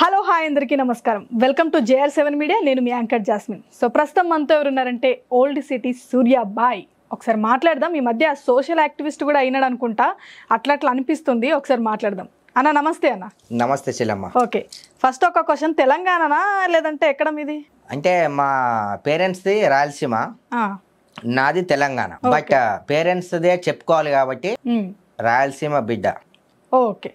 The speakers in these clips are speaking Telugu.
హలో హాయ్ అందరికీ నమస్కారం. Welcome to JR7 media. నేను మీ యాంకర్ జాస్మిన్. సో ప్రస్తుతం మనతో ఎవరున్నారంటే ఓల్డ్ సిటీ సూర్యాబాయ్. ఒకసారి మాట్లాడదాం. ఈ మధ్య సోషల్ యాక్టివిస్ట్ కూడా అయినాడు అనుకుంటా, అట్లా అనిపిస్తుంది. ఒకసారి మాట్లాడదాం. అన్న నమస్తే. అన్న నమస్తే చెల్లమ్మ. ఓకే, ఫస్ట్ ఒక క్వశ్చన్, తెలంగాణనా లేదంటే ఎక్కడ మీది? అంటే మా పేరెంట్స్ది రాయలసీమ, నాది తెలంగాణ. బట్ పేరెంట్స్దే చెప్పుకోవాలి కాబట్టి రాయలసీమ బిడ్డ. ఓకే,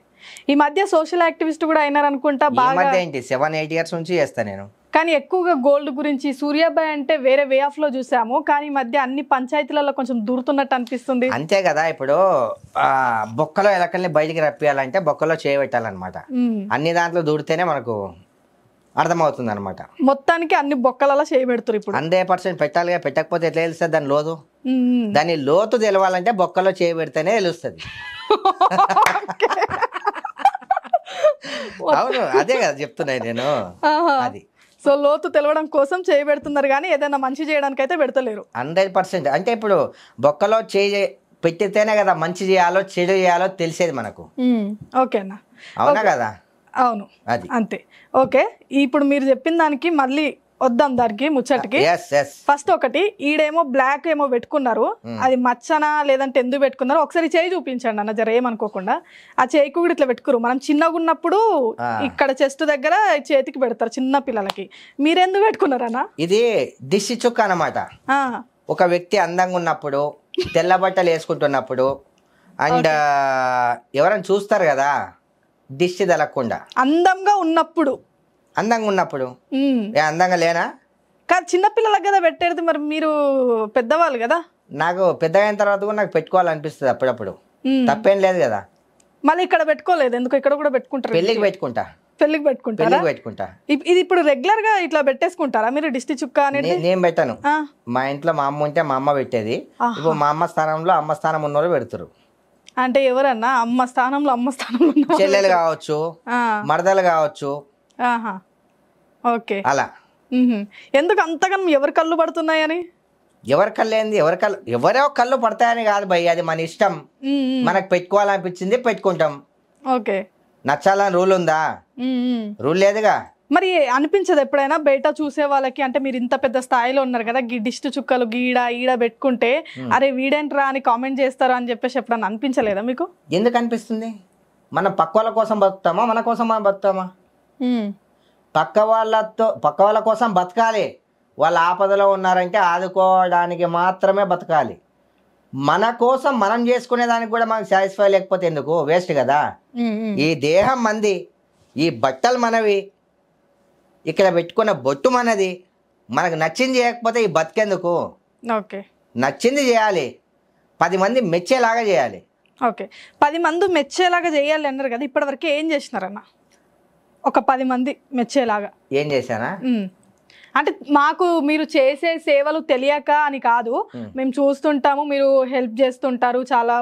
ఈ మధ్య సోషల్ యాక్టివిస్ట్ కూడా అయినారు అనుకుంటా. బాగా ఏంటి 7-8 ఇయర్స్ నుంచి చేస్తా నేను. కానీ ఎక్కువగా గోల్డ్ గురించి సూర్యాబాయ్ అంటే వేరే వే ఆఫ్ లో చూసాము, కానీ ఈ మధ్య అన్ని పంచాయతీలలో కొంచెం దూరుతున్నట్టు అనిపిస్తుంది. అంతే కదా, ఇప్పుడు బొక్కలో ఎలకల్ని బయటికి రప్పియాలంటే బొక్కలో చేయబెట్టాలన్నమాట. అన్ని దాంట్లో దూరితేనే మనకు అర్థమవుతుంది అనమాట. మొత్తానికి అన్ని బొక్కలలో చేయబెడుతున్నారు ఇప్పుడు. 100% పెట్టాలిగా, పెట్టకపోతే ఎట్లా తెలుస్తుంది దాని లోతు? దాని లోతు తెలవాలంటే బొక్కలో చేయబెడితేనే తెలుస్తుంది. అవును, అదే కదా చెప్తున్నాయి నేను. అది సో లోతు తెలవడం కోసం చేయబెడుతున్నారు, కానీ ఏదైనా మంచి చేయడానికి అయితే పెడతలేరు. 100%. అంటే ఇప్పుడు బొక్కలో చేయి పెట్టితేనే కదా మంచి చేయాలో చెడు చేయాలో తెలిసేది మనకు. ఓకే అన్న, అవునా కదా? అవును, అది అంతే. ఓకే, ఇప్పుడు మీరు చెప్పిన దానికి మళ్ళీ వద్దాం, దానికి ముచ్చటికి. ఫస్ట్ ఒకటి, ఈడేమో బ్లాక్ ఏమో పెట్టుకున్నారు, అది మచ్చనా లేదంటే ఎందుకు పెట్టుకున్నారు ఒకసారి చేయి చూపించండి అన్న, జర ఏమనుకోకుండా. ఆ చేయికి కూడా ఇట్లా పెట్టుకురు. మనం చిన్నగా ఉన్నప్పుడు ఇక్కడ చెస్ట్ దగ్గర చేతికి పెడతారు చిన్న పిల్లలకి, మీరెందుకు పెట్టుకున్నారన్న? ఇది దిష్టి చుక్క అన్నమాట. ఒక వ్యక్తి అందంగా ఉన్నప్పుడు, తెల్ల బట్టలు వేసుకుంటున్నప్పుడు, అండ్ ఎవరైనా చూస్తారు కదా దిష్టి తలగకుండా. అందంగా ఉన్నప్పుడు అందంగా లేనా? కాదు, చిన్నపిల్లలకు కదా పెట్టేది. మరి మీరు పెద్దవాళ్ళు కదా. నాకు పెద్దగా అయిన తర్వాత కూడా నాకు పెట్టుకోవాలనిపిస్తుంది అప్పుడప్పుడు. తప్పేం లేదు కదా. మళ్ళీ ఇక్కడ పెట్టుకోలేదు ఎందుకు? ఇక్కడ కూడా పెట్టుకుంటారు. పెళ్లికి పెట్టుకుంటా. ఇది ఇప్పుడు రెగ్యులర్ గా ఇట్లా పెట్టేసుకుంటారా మీరు దిష్టి చుక్క అనేది? నేను పెట్టాను. మా ఇంట్లో మా అమ్మ ఉంటే మా అమ్మ పెట్టేది. ఇప్పుడు మా అమ్మ స్థానంలో అమ్మ స్థానం ఉన్న వాళ్ళు పెడతారు. అంటే ఎవరన్నా అమ్మ స్థానంలో చెల్లెలు కావచ్చు, మరదలు కావచ్చు. ఓకే, అలా. ఎందుకు అంతగానం ఎవరి కళ్ళు పడుతున్నాయని? ఎవరి కళ్ళు ఏంది, ఎవరో కళ్ళు పడతాయని కాదు భయ్, అది మన ఇష్టం. మనకు పెట్టుకోవాలనిపించింది పెట్టుకుంటాం. ఓకే, నచ్చాలని రూల్ ఉందా? రూల్ లేదుగా. మరి అనిపించదు ఎప్పుడైనా బయట చూసే వాళ్ళకి, అంటే మీరు ఇంత పెద్ద స్థాయిలో ఉన్నారు కదా, దిష్టి చుక్కలు ఈడ పెట్టుకుంటే అరే వీడేంట్రా అని కామెంట్ చేస్తారు అని చెప్పేసి ఎప్పుడన్నా అనిపించలేదా మీకు? ఎందుకు అనిపిస్తుంది? మనం పక్క వాళ్ళ కోసం బతుకుతామా, మన కోసం మనం బతుకుతామా? పక్క వాళ్ళ కోసం బతకాలి. వాళ్ళ ఆపదలో ఉన్నారంటే ఆదుకోవడానికి మాత్రమే బతకాలి. మన కోసం మనం చేసుకునే దానికి కూడా మనకు సాటిస్ఫై లేకపోతే ఎందుకు? వేస్ట్ కదా. ఈ దేహం మంది, ఈ బట్టలు మనవి, ఇక్కడ పెట్టుకున్న బొట్టు మనది. మనకు నచ్చింది చేయకపోతే ఈ బతికెందుకు? ఓకే, నచ్చింది చేయాలి, 10 మంది మెచ్చేలాగా చేయాలి. ఓకే, 10 మంది మెచ్చేలాగా చేయాలి అన్నారు కదా, ఇప్పటివరకు ఏం చేసినారన్న? ఒక 10 మంది మెచ్చేలాగా ఏం చేశానా? అంటే మాకు మీరు చేసే సేవలు తెలియక అని కాదు, మేము చూస్తుంటాము, మీరు హెల్ప్ చేస్తుంటారు చాలా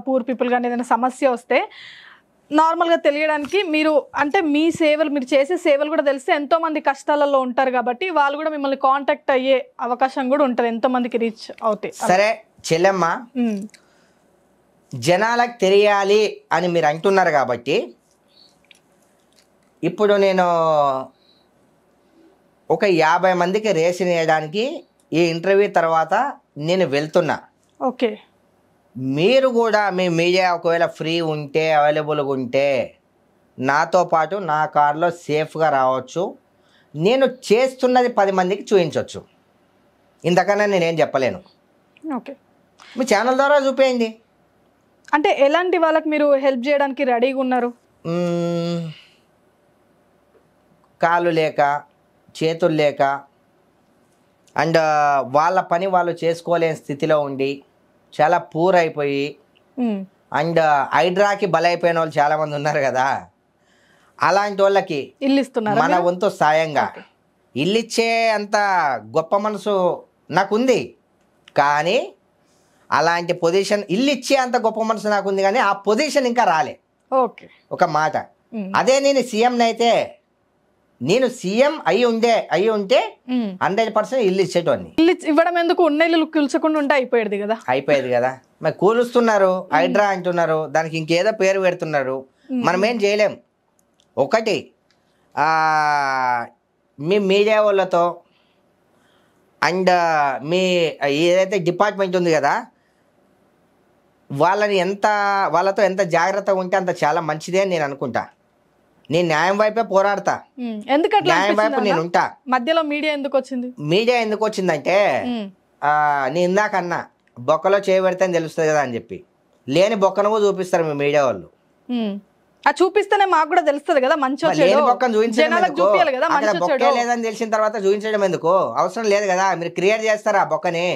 పూర్ పీపుల్. కానీ ఏదైనా సమస్య వస్తే నార్మల్గా తెలియడానికి మీరు, అంటే మీ సేవలు, మీరు చేసే సేవలు కూడా తెలిస్తే ఎంతో మంది కష్టాలలో ఉంటారు కాబట్టి వాళ్ళు కూడా మిమ్మల్ని కాంటాక్ట్ అయ్యే అవకాశం కూడా ఉంటుంది, ఎంతో మందికి రీచ్ అవుతాయి. సరే చెల్లెమ్మ, జనాలకు తెలియాలి అని మీరు అంటున్నారు కాబట్టి ఇప్పుడు నేను ఒక 50 మందికి రేషన్ వేయడానికి ఈ ఇంటర్వ్యూ తర్వాత నేను వెళ్తున్నా. ఓకే, మీరు కూడా మీ మీడియా ఒకవేళ ఫ్రీ ఉంటే, అవైలబుల్గా ఉంటే నాతో పాటు నా కార్లో సేఫ్గా రావచ్చు. నేను చేస్తున్నది 10 మందికి చూపించవచ్చు. ఇంతకన్నా నేనేం చెప్పలేను. ఓకే, మీ ఛానల్ ద్వారా చూపేయండి. అంటే ఎలాంటి వాళ్ళకి మీరు హెల్ప్ చేయడానికి రెడీగా ఉన్నారు? కాళ్ళు లేక, చేతులు లేక, అండ్ వాళ్ళ పని వాళ్ళు చేసుకోలేని స్థితిలో ఉండి చాలా పూర్ అయిపోయి, అండ్ హైడ్రాకి బలైపోయిన వాళ్ళు చాలామంది ఉన్నారు కదా, అలాంటి వాళ్ళకి ఇల్లు ఇస్తున్నారు. మన వంతు సాయంగా ఇల్లు ఇచ్చే అంత గొప్ప మనసు నాకుంది, కానీ అలాంటి పొజిషన్, ఇల్లు ఇచ్చే అంత గొప్ప మనసు నాకుంది, కానీ ఆ పొజిషన్ ఇంకా రాలే. ఓకే, ఒక మాట. అదే నేను సీఎంని అయితే, నేను సీఎం అయి ఉంటే 100% ఇల్లు ఇచ్చేటోని. ఇల్లు ఇవ్వడం ఎందుకు? ఉన్న ఇల్లు కూల్చకుండా ఉంటే అయిపోయేది కదా. మరి కూలుస్తున్నారు, హైడ్రా అంటున్నారు, దానికి ఇంకేదో పేరు పెడుతున్నారు, మనం ఏం చేయలేం. ఒకటి మీ మీడియా వాళ్ళతో అండ్ మీ ఏదైతే డిపార్ట్మెంట్ ఉంది కదా వాళ్ళతో ఎంత జాగ్రత్తగా ఉంటే అంత చాలా మంచిదే అని నేను అనుకుంటా. నేను న్యాయం వైపే పోరాడతా, ఎందుకంటే న్యాయం వైపు నేను ఉంటా. మధ్యలో మీడియా ఎందుకు వచ్చింది? మీడియా ఎందుకు వచ్చిందంటే నేను ఇందాకన్నా బొక్కలో చేయబడితే అని తెలుస్తుంది కదా అని చెప్పి, లేని బొక్కను చూపిస్తారు మీ మీడియా వాళ్ళు. చూపిస్తేనే మాకు కూడా తెలుస్తుంది కదా మంచి లేని బొక్కను చూపించడం చూపించాలి కదా. అక్కడ బొక్కే లేదని తెలిసిన తర్వాత చూపించడం ఎందుకు? అవసరం లేదు కదా, మీరు క్రియేట్ చేస్తారా ఆ బొక్కని?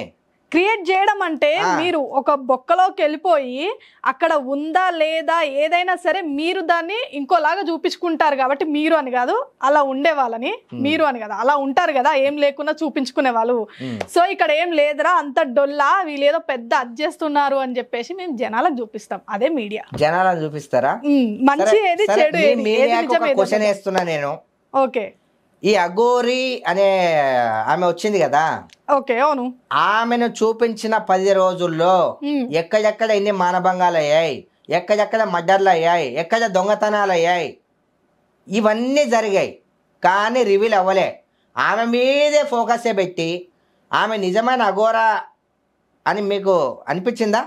క్రియేట్ చేయడం అంటే మీరు ఒక బొక్కలోకి వెళ్ళిపోయి అక్కడ ఉందా లేదా ఏదైనా సరే మీరు దాన్ని ఇంకోలాగా చూపించుకుంటారు కాబట్టి మీరు అని కాదు, అలా ఉండే వాళ్ళని మీరు అని కదా, అలా ఉంటారు కదా ఏం లేకున్నా చూపించుకునే వాళ్ళు. సో ఇక్కడ ఏం లేదురా అంత డొల్లా వీళ్ళేదో పెద్ద అడ్జేస్తున్నారు అని చెప్పేసి మేము జనాలకు చూపిస్తాం. అదే మీడియా. జనాలకు చూపిస్తారా మంచి ఏది చెడు ఏది క్వశ్చన్ వేస్తున్నా నేను. ఓకే, ఈ అఘోరి అనే ఆమె వచ్చింది కదా, ఓకే అవును, ఆమెను చూపించిన 10 రోజుల్లో ఎక్కడెక్కడ ఎన్ని మానభంగాలు అయ్యాయి, ఎక్కడెక్కడ మర్డర్లు అయ్యాయి, ఎక్కడ దొంగతనాలు అయ్యాయి, ఇవన్నీ జరిగాయి. కానీ రివీల్ అవ్వలే. ఆమె మీదే ఫోకస్ పెట్టి ఆమె నిజమైన అఘోరా అని మీకు అనిపించిందా?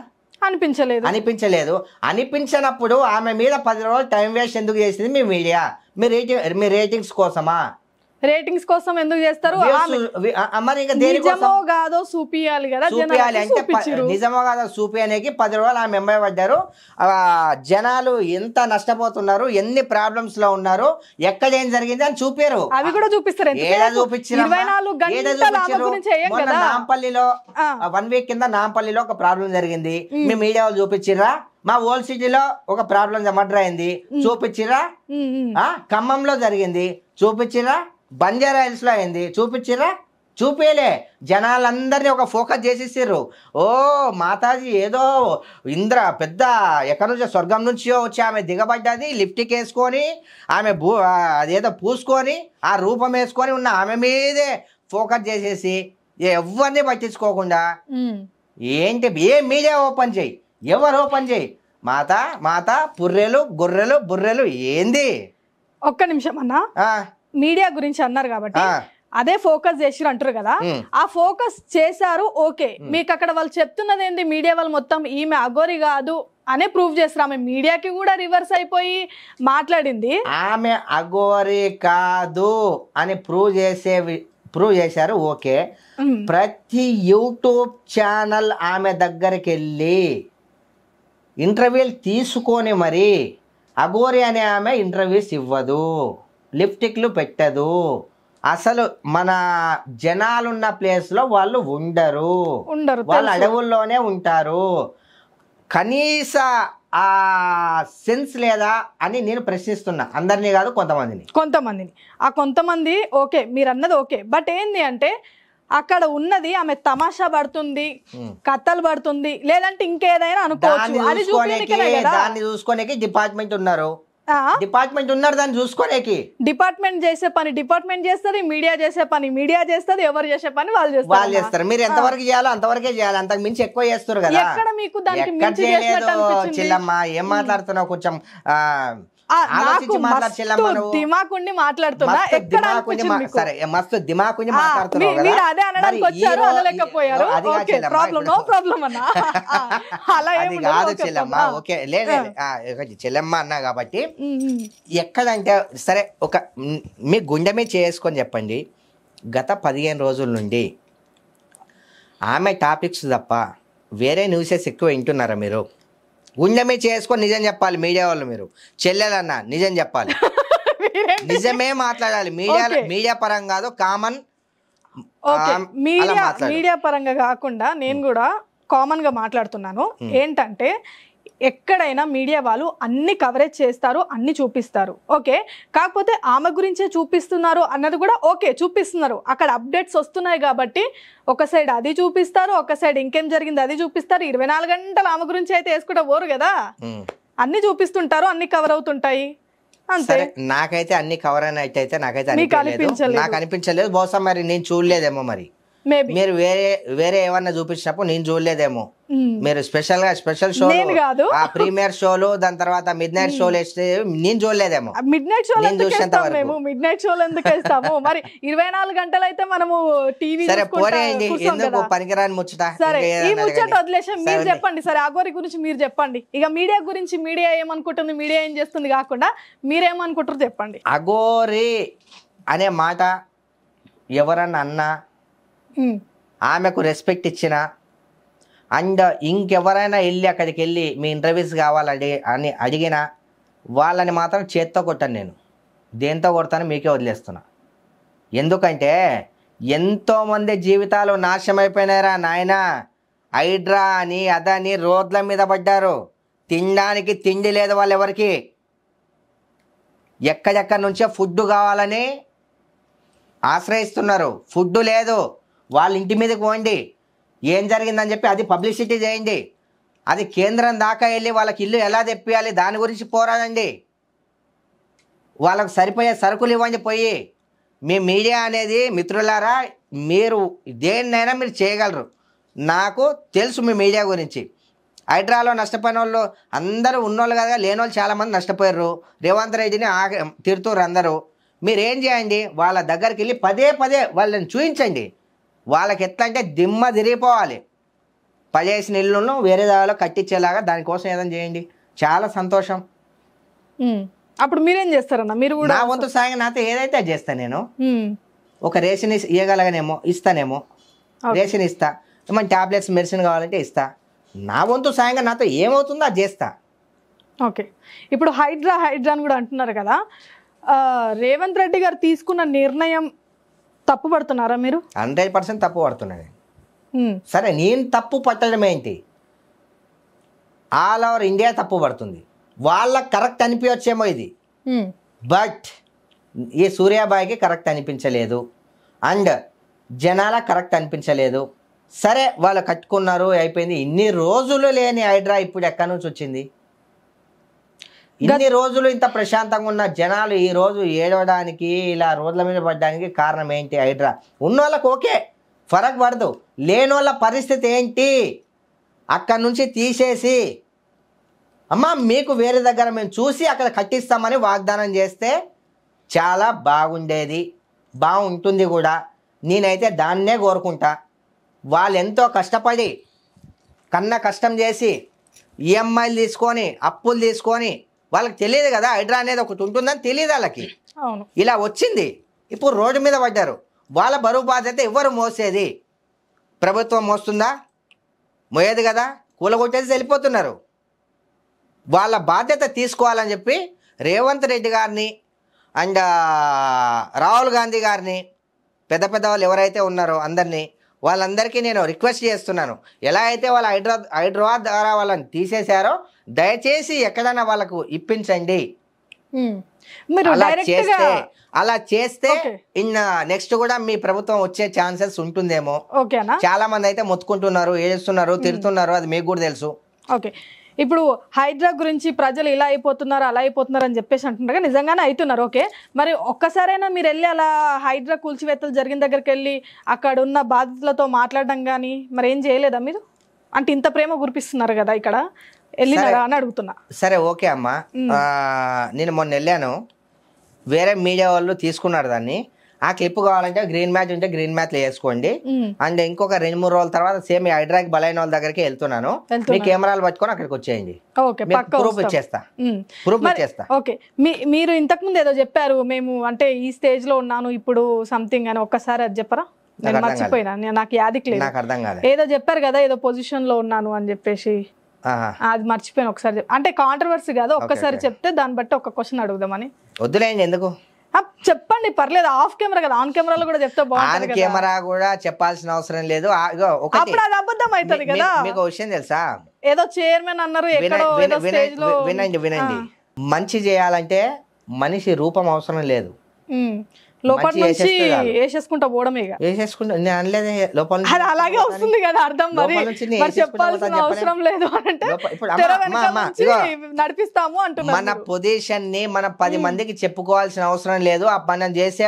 అనిపించలేదు. అనిపించినప్పుడు ఆమె మీద 10 రోజులు టైం వేస్ట్ ఎందుకు చేసింది మీ మీడియా? మీ రేటింగ్స్ కోసమా? రేటింగ్స్ కోసం ఎందుకు చేస్తారు? మరి ఇంకా నిజమో కాదో చూపియాలి కదా, చూపియాలి అంటే నిజమో కాదో చూపియడానికి 10 రోజులు ఆమె మెంబర్ పడ్డారు. జనాలు ఎంత నష్టపోతున్నారు, ఎన్ని ప్రాబ్లమ్స్ లో ఉన్నారు, ఎక్కడ ఏం జరిగింది అని చూపారు. అవి కూడా చూపిస్తారు. ఏడా చూపించారు? నాంపల్లిలో 1 వీక్ కింద నాంపల్లిలో ఒక ప్రాబ్లం జరిగింది, మీ మీడియా వాళ్ళు చూపించిర్రా? మా ఓల్డ్ సిటీలో ఒక ప్రాబ్లం మర్డర్ అయింది, చూపించిర్రా? ఖమ్మంలో జరిగింది, చూపించిర్రా? బంజారా హిల్స్ లో అయింది, చూపించిర్రా? చూపేలే. జనాలందరినీ ఒక ఫోకస్ చేసేసారు. ఓ మాతాజీ ఏదో ఇంద్ర పెద్ద ఎక్కడి నుంచో స్వర్గం నుంచో వచ్చి ఆమె దిగబడ్డది, లిప్టిక్ వేసుకొని ఆమె అదేదో పూసుకొని ఆ రూపం వేసుకొని ఉన్న ఆమె మీదే ఫోకస్ చేసేసి ఎవరిని పట్టించుకోకుండా ఏంటి ఏ మీడియా ఓపెన్ చేయి, ఎవరు ఓపెన్ చేయి, మాత పుర్రెలు గొర్రెలు బుర్రెలు ఏంది? ఒక్క నిమిషం అన్నా, మీడియా గురించి అన్నారు కాబట్టి అదే ఫోకస్ చేసిరు అంటారు కదా, ఆ ఫోకస్ చేశారు ఓకే. మీకు అక్కడ వాళ్ళు చెప్తున్నది ఏంటి? మీడియా వాళ్ళు మొత్తం ఈమె అఘోరి కాదు అనే ప్రూవ్ చేస్తారు. ఆమె మీడియాకి కూడా రివర్స్ అయిపోయి మాట్లాడింది. ఆమె అఘోరి కాదు అని ప్రూవ్ చేశారు ఓకే. ప్రతి యూట్యూబ్ ఛానల్ ఆమె దగ్గరికి వెళ్ళి ఇంటర్వ్యూలు తీసుకొని మరి అఘోరి అనే ఆమె ఇంటర్వ్యూస్ ఇవ్వదు, లిప్టిక్లు పెట్టదు, అసలు మన జనాలున్న ప్లేస్లో వాళ్ళు ఉండరు, వాళ్ళు అడవుల్లోనే ఉంటారు. కనీస ఆ సెన్స్ లేదా అని నేను ప్రశ్నిస్తున్నా. అందరినీ కాదు, కొంతమందిని. ఆ కొంతమంది ఓకే మీరు అన్నది ఓకే. బట్ ఏంది అంటే అక్కడ ఉన్నది ఆమె తమాషా పడుతుంది, కథలు పడుతుంది, లేదంటే ఇంకేదైనా అనుకోవచ్చు. అది దాన్ని చూసుకోనికి డిపార్ట్మెంట్ ఉన్నారు, దాన్ని చూసుకోనేకి. డిపార్ట్మెంట్ చేసే పని డిపార్ట్మెంట్ చేస్తుంది, మీడియా చేసే పని మీడియా చేస్తుంది, ఎవరు చేసే పని వాళ్ళు చేస్తారు. మీరు ఎంతవరకు చేయాలో అంతవరకే చేయాలి, అంతకు మించి ఎక్కువ చేస్తారు కదా. ఎక్కడ మీకు దానికి మించి చేసినట్టు అనిపించింది? చెల్లమ్మ ఏం మాట్లాడుతున్నావు? కొంచెం దిమాకుండి మాట్లాడుతున్నా. సరే మస్తు దిమాకుండి మాట్లాడుతున్నావు. మీరు అదే అనడానికి వచ్చారు, అనలేకపోయారు. అది కాదు చెల్లమ్మ. ఓకే లేదు చెల్లమ్మ అన్నా కాబట్టి ఎక్కడంటే సరే ఒక మీ గుండె మీద చేసుకొని చెప్పండి. గత 15 రోజుల నుండి ఆమె టాపిక్స్ తప్ప వేరే న్యూసెస్ ఎక్కువ వింటున్నారా మీరు? గుండెమే చేసుకొని నిజం చెప్పాలి మీడియా వాళ్ళు. మీరు చెల్లెలన్నా నిజం చెప్పాలి, నిజమే మాట్లాడాలి. మీడియా పరంగా కాదు, కామన్ మీడియా పరంగా కాకుండా నేను కూడా కామన్ గా మాట్లాడుతున్నాను. ఏంటంటే ఎక్కడైనా మీడియా వాళ్ళు అన్ని కవరేజ్ చేస్తారు, అన్ని చూపిస్తారు ఓకే. కాకపోతే ఆమె గురించే చూపిస్తున్నారు అన్నది కూడా ఓకే, చూపిస్తున్నారు. అక్కడ అప్డేట్స్ వస్తున్నాయి కాబట్టి ఒక సైడ్ అది చూపిస్తారు, ఒక సైడ్ ఇంకేం జరిగింది అది చూపిస్తారు. 24 గంటలు ఆమె గురించి అయితే వేసుకుంటా పోరు కదా, అన్ని చూపిస్తుంటారు, అన్ని కవర్ అవుతుంటాయి అంతే. నాకైతే అన్ని కవర్ అయినట్టయితే నాకు అనిపించలేదు. బహుశా మరి నేను చూడలేదేమో, మరి మీరు వేరే ఏమన్నా చూపించినప్పుడు నేను చూడలేదేమో. మీరు స్పెషల్ షో నేను కాదు. ఆ ప్రీమియర్ షోలు దాని తర్వాత మిడ్ నైట్ షోలు వేస్తే నేను చూడలేదేమో. మిడ్ నైట్ షోలు నేను ఎందుకు చూసేంత వేస్తాం వరకు. మేము? మిడ్ నైట్ షోలు ఎందుకు వేస్తాము? మరి 24 గంటలు అయితే మనము టీవీ సరే పోనీయండి, ఎందుకు పనికిరాని ముచ్చట. సరే ఈ ఇంకేదైనా ముచ్చట అడగండి. వదిలేసాం, మీరు చెప్పండి. సరే అఘోరి గురించి మీరు చెప్పండి. ఇక మీడియా గురించి మీడియా ఏమనుకుంటుంది, మీడియా ఏం చేస్తుంది కాకుండా మీరేమనుకుంటారు చెప్పండి. అఘోరి అనే మాట ఎవరన్నా అన్నా, ఆమెకు రెస్పెక్ట్ ఇచ్చిన అండ్ ఇంకెవరైనా వెళ్ళి అక్కడికి వెళ్ళి మీ ఇంటర్వ్యూస్ కావాలని అని అడిగినా వాళ్ళని మాత్రం చేత్తో కొట్టాను. నేను దేంతో కొడతాను మీకే వదిలేస్తున్నా. ఎందుకంటే ఎంతోమంది జీవితాలు నాశనం అయిపోయినారా నాయన. హైడ్రా అని అదని రోడ్ల మీద పడ్డారు. తినడానికి తిండి లేదు వాళ్ళు ఎవరికి. ఎక్కడెక్కడి నుంచో ఫుడ్ కావాలని ఆశ్రయిస్తున్నారు. ఫుడ్ లేదు, వాళ్ళ ఇంటి మీదకి పోండి, ఏం జరిగిందని చెప్పి అది పబ్లిసిటీ చేయండి. అది కేంద్రం దాకా వెళ్ళి వాళ్ళకి ఇల్లు ఎలా తెప్పియాలి దాని గురించి పోరాడండి. వాళ్ళకు సరిపోయే సరుకులు ఇవ్వండి పోయి. మీ మీడియా అనేది మిత్రులారా, మీరు దేన్నైనా మీరు చేయగలరు. నాకు తెలుసు మీ మీడియా గురించి. హైడ్రాలో నష్టపోయిన వాళ్ళు అందరూ ఉన్నోళ్ళు కదా, లేని వాళ్ళు చాలామంది నష్టపోయారు. రేవంత్ రెడ్డిని తిడుతుర్రు అందరూ. మీరు ఏం చేయండి, వాళ్ళ దగ్గరికి వెళ్ళి పదే పదే వాళ్ళని చూపించండి. వాళ్ళకి ఎట్లా అంటే దిమ్మ తిరిగిపోవాలి. పడేసిన ఇల్లును వేరే దానిలో కట్టించేలాగా దానికోసం ఏదైనా చేయండి, చాలా సంతోషం. అప్పుడు మీరేం చేస్తారన్న? మీరు కూడా నా వంతు సాయం నాతో ఏదైతే అది చేస్తాను. నేను ఒక రేషన్ ఇవ్వగలగనేమో ఇస్తానేమో, రేషన్ ఇస్తా. ఏమన్నా ట్యాబ్లెట్స్ మెడిసిన్ కావాలంటే ఇస్తా. నా వంతు సాయంగా నాతో ఏమవుతుందో అది చేస్తా. ఓకే, ఇప్పుడు హైడ్రా అని కూడా అంటున్నారు కదా. రేవంత్ రెడ్డి గారు తీసుకున్న నిర్ణయం తప్పు పడుతున్నారా మీరు? 100% తప్పు పడుతున్నాను. సరే, నేను తప్పు పట్టడం ఏంటి, ఆల్ ఓవర్ ఇండియా తప్పు పడుతుంది. వాళ్ళకి కరెక్ట్ అనిపించచ్చేమో ఇది, బట్ ఈ సూర్యాబాయికి కరెక్ట్ అనిపించలేదు అండ్ జనాలకు కరెక్ట్ అనిపించలేదు. సరే, వాళ్ళు కట్టుకున్నారు, అయిపోయింది. ఇన్ని రోజులు లేని హైడ్రా ఇప్పుడు ఎక్కడి నుంచి వచ్చింది? ఇన్ని రోజులు ఇంత ప్రశాంతంగా ఉన్న జనాలు ఈ రోజు ఏడవడానికి, ఇలా రోడ్ల మీద పడడానికి కారణం ఏంటి? హైడ్రా ఉన్న వాళ్ళకి ఓకే, ఫరక్ పడదు. లేని వాళ్ళ పరిస్థితి ఏంటి? అక్కడి నుంచి తీసేసి అమ్మ మీకు వేరే దగ్గర మేము చూసి అక్కడ కట్టిస్తామని వాగ్దానం చేస్తే చాలా బాగుండేది, బాగుంటుంది కూడా. నేనైతే దాన్నే కోరుకుంటా. వాళ్ళు ఎంతో కష్టపడి కష్టం చేసి ఈఎంఐలు తీసుకొని అప్పులు తీసుకొని, వాళ్ళకి తెలియదు కదా హైడ్రా అనేది ఒకటి ఉంటుందని తెలియదు వాళ్ళకి. ఇలా వచ్చింది, ఇప్పుడు రోడ్డు మీద పడ్డారు. వాళ్ళ బరువు బాధ్యత ఎవరు మోసేది? ప్రభుత్వం మోస్తుందా? మోయేది కదా, కూలగొట్టేసి వెళ్ళిపోతున్నారు. వాళ్ళ బాధ్యత తీసుకోవాలని చెప్పి రేవంత్ రెడ్డి గారిని అండ్ రాహుల్ గాంధీ గారిని, పెద్ద పెద్ద వాళ్ళు ఎవరైతే ఉన్నారో అందరినీ, వాళ్ళందరికీ నేను రిక్వెస్ట్ చేస్తున్నాను. ఎలా అయితే వాళ్ళ హైదరాబాద్ ద్వారా వాళ్ళని తీసేశారో దయచేసి ఎక్కడైనా వాళ్ళకు ఇప్పించండి. అలా చేస్తే నెక్స్ట్ కూడా మీ ప్రభుత్వం వచ్చే ఛాన్సెస్ ఉంటుందేమో. చాలా మంది అయితే మొత్తుకుంటున్నారు, ఏడుస్తున్నారు, తిడుతున్నారు, అది మీకు కూడా తెలుసు. ఓకే, ఇప్పుడు హైడ్రా గురించి ప్రజలు ఇలా అయిపోతున్నారు అలా అయిపోతున్నారు అని చెప్పేసి అంటున్నారు, నిజంగానే అవుతున్నారు. ఓకే, మరి ఒక్కసారైనా మీరు వెళ్ళి అలా హైడ్రా కూల్చివేతలు జరిగిన దగ్గరికి వెళ్ళి అక్కడ ఉన్న బాధితులతో మాట్లాడడం కానీ మరి ఏం చేయలేదా మీరు? అంటే ఇంత ప్రేమ కురిపిస్తున్నారు కదా ఇక్కడ, వెళ్ళినారా అని అడుగుతున్నా. సరే ఓకే అమ్మా, నేను మొన్న వెళ్ళాను, వేరే మీడియా వాళ్ళు తీసుకున్నారు దాన్ని. ఆ క్లిప్ కావాలంటే గ్రీన్ మ్యాచ్ ఉంటే గ్రీన్ మ్యాచ్ వేసుకోండి. అండ్ ఇంకొక 2-3 రోజుల తర్వాత సేమ్ హైడ్రాకి బలైన వాళ్ళ దగ్గరికి వెళ్తున్నాను. మీ కెమెరాలు పట్టుకొని అక్కడికి వచ్చేయండి, ప్రూఫ్ ఇచ్చేస్తా. ఓకే, మీరు ఇంతకు ముందు ఏదో చెప్పారు, మేము అంటే ఈ స్టేజ్ లో ఉన్నాను ఇప్పుడు సంథింగ్ అని, ఒక్కసారి అది చెప్పరా? నేను మర్చిపోయినా, నాకు యాదికి లేదు. నాకు అర్థం కాలేదు. ఏదో చెప్పారు కదా, ఏదో పొజిషన్ లో ఉన్నాను అని చెప్పేసి, అది మర్చిపోయాను. ఒకసారి అంటే కాంట్రవర్సీ కాదు, ఒక్కసారి చెప్తే దాన్ని బట్టి ఒక క్వశ్చన్ అడుగుదామని. వద్దులేండి, ఎందుకు చెప్పండి, పర్లేదు. ఆఫ్ కెమెరా కదా, ఆన్ కెమెరాలో కూడా చెప్తే బాగుంటుంది. ఆన్ కెమెరా కూడా చెప్పాల్సిన అవసరం లేదు. అప్పుడు అది అబద్ధం అవుతుంది కదా. మీకు విషయం తెలుసా, ఏదో చైర్మన్ అన్నారు, వినండి. మంచి చేయాలంటే మనిషి రూపం అవసరం లేదు, లోపల నుంచి వేసేసుకుంటా పోవడమే. అలాగే వస్తుంది కదా అర్థం. మరి చెప్పాల్సిన అవసరం లేదు అంటే నడిపిస్తాము అంటున్నారు. మన పొజిషన్ ని మనం 10 మందికి చెప్పుకోవాల్సిన అవసరం లేదు. మనం చేసే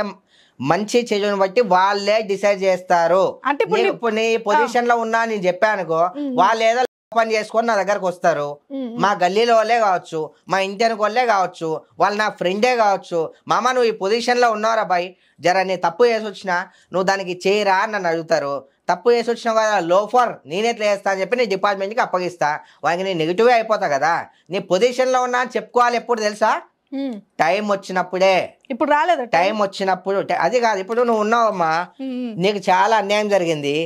మంచి చెడుని బట్టి వాళ్ళే డిసైడ్ చేస్తారు. అంటే ఇప్పుడు నీ పొజిషన్ లో ఉన్నా నేను చెప్పానుకో, వాళ్ళు ఏదో పని చేసుకొని నా దగ్గరకు వస్తారు. మా గల్లీలో వాళ్ళే కావచ్చు, మా ఇంటి వాళ్ళే కావచ్చు, వాళ్ళు నా ఫ్రెండే కావచ్చు. మామ నువ్వు ఈ పొజిషన్లో ఉన్నావురా బాయ్, జర నీ తప్పు చేసి వచ్చినా నువ్వు దానికి చేయరా అని నన్ను అడుగుతారు. తప్పు చేసి వచ్చినావు కదా లోఫర్, నేనెట్లా చేస్తా అని చెప్పి నీ డిపార్ట్మెంట్కి అప్పగిస్తా. వానికి నీ నెగిటివే అయిపోతా కదా. నీ పొజిషన్లో ఉన్నా అని చెప్పుకోవాలి ఎప్పుడు తెలుసా? టైం వచ్చినప్పుడే. ఇప్పుడు రాలేదు టైం వచ్చినప్పుడు. అది కాదు, ఇప్పుడు నువ్వు ఉన్నావమ్మా, నీకు చాలా అన్యాయం జరిగింది,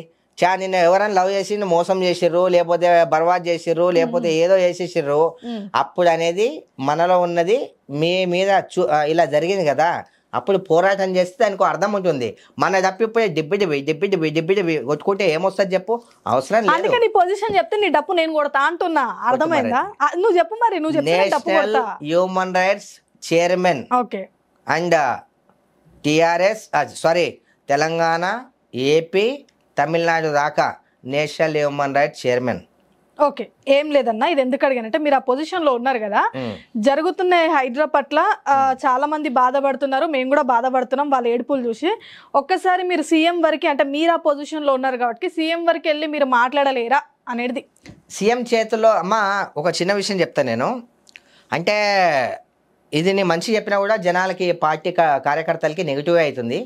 నిన్ను ఎవరైనా లవ్ చేసి మోసం చేసిర్రు, లేకపోతే బర్బాద్ చేసిర్రు, లేకపోతే ఏదో చేసేసిర్రు. అప్పుడు అనేది మనలో ఉన్నది మీ మీద ఇలా జరిగింది కదా, అప్పుడు పోరాటం చేస్తే దానికి అర్థం ఉంటుంది. మన తప్పిపోయి డిబ్బి కొట్టుకుంటే ఏమొస్తుంది చెప్పు? అవసరం లేదు. అందుకే నీ పొజిషన్ చెప్తే నీ డప్పు నేను కొడతా అంటున్నా. అర్థమైందా? నువ్వు చెప్పు మరి. నువ్వు national human rights chairman and TRS Telangana, AP, Tamil Nadu దాకా national human rights chairman. Okay, ఏం లేదన్నా, ఇది ఎందుకు అడిగానంటే మీరు ఆ పొజిషన్ లో ఉన్నారు కదా, జరుగుతున్న హైడ్రా పట్ల చాలా మంది బాధపడుతున్నారు, మేము కూడా బాధపడుతున్నాం వాళ్ళ ఏడుపులు చూసి. ఒక్కసారి మీరు సీఎం వరకు, అంటే మీరు ఆ పొజిషన్ లో ఉన్నారు కాబట్టి సీఎం వరకు వెళ్ళి మీరు మాట్లాడలేరా అనేది. సీఎం చేతుల్లో అమ్మ ఒక చిన్న విషయం చెప్తాను నేను. అంటే ఇది నేను మంచి చెప్పినా కూడా జనాలకి, పార్టీ కార్యకర్తలకి నెగిటివ్ అవుతుంది.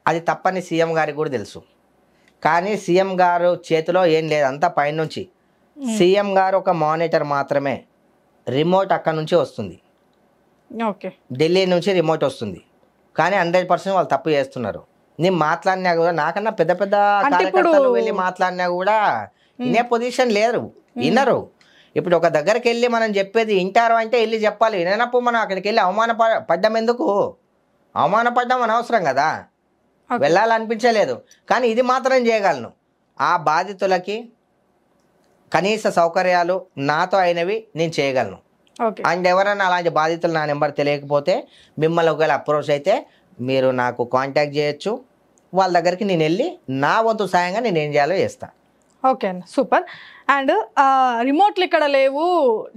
అది తప్పని సీఎం గారికి కూడా తెలుసు. కానీ సీఎం గారు చేతిలో ఏం లేదు, అంతా పైనుంచి. సీఎం గారు ఒక మానిటర్ మాత్రమే. రిమోట్ అక్కడ నుంచి వస్తుంది, ఢిల్లీ నుంచి రిమోట్ వస్తుంది. కానీ 100% వాళ్ళు తప్పు చేస్తున్నారు. నేను మాట్లాడినా కూడా, నాకన్నా పెద్ద పెద్ద కార్యకర్తలు వెళ్ళి మాట్లాడినా కూడా వినే పొజిషన్ లేరు, వినరు. ఇప్పుడు ఒక దగ్గరికి వెళ్ళి మనం చెప్పేది వింటారు అంటే వెళ్ళి చెప్పాలి. వినప్పుడు మనం అక్కడికి వెళ్ళి అవమానపడ్డం ఎందుకు? అవమానపడ్డం అనవసరం కదా, వెళ్ళాలనిపించలేదు. కానీ ఇది మాత్రం చేయగలను, ఆ బాధితులకి కనీస సౌకర్యాలు నాతో అయినవి నేను చేయగలను. అండ్ ఎవరైనా అలాంటి బాధితులు నా నెంబర్ తెలియకపోతే మిమ్మల్ని ఒకవేళ అప్రోచ్ అయితే మీరు నాకు కాంటాక్ట్ చేయొచ్చు. వాళ్ళ దగ్గరికి నేను వెళ్ళి నా వంతు సాయంగా నేను ఏం చేయాలో చేస్తాను. ఓకే అన్న, సూపర్. అండ్ రిమోట్లు ఇక్కడ లేవు,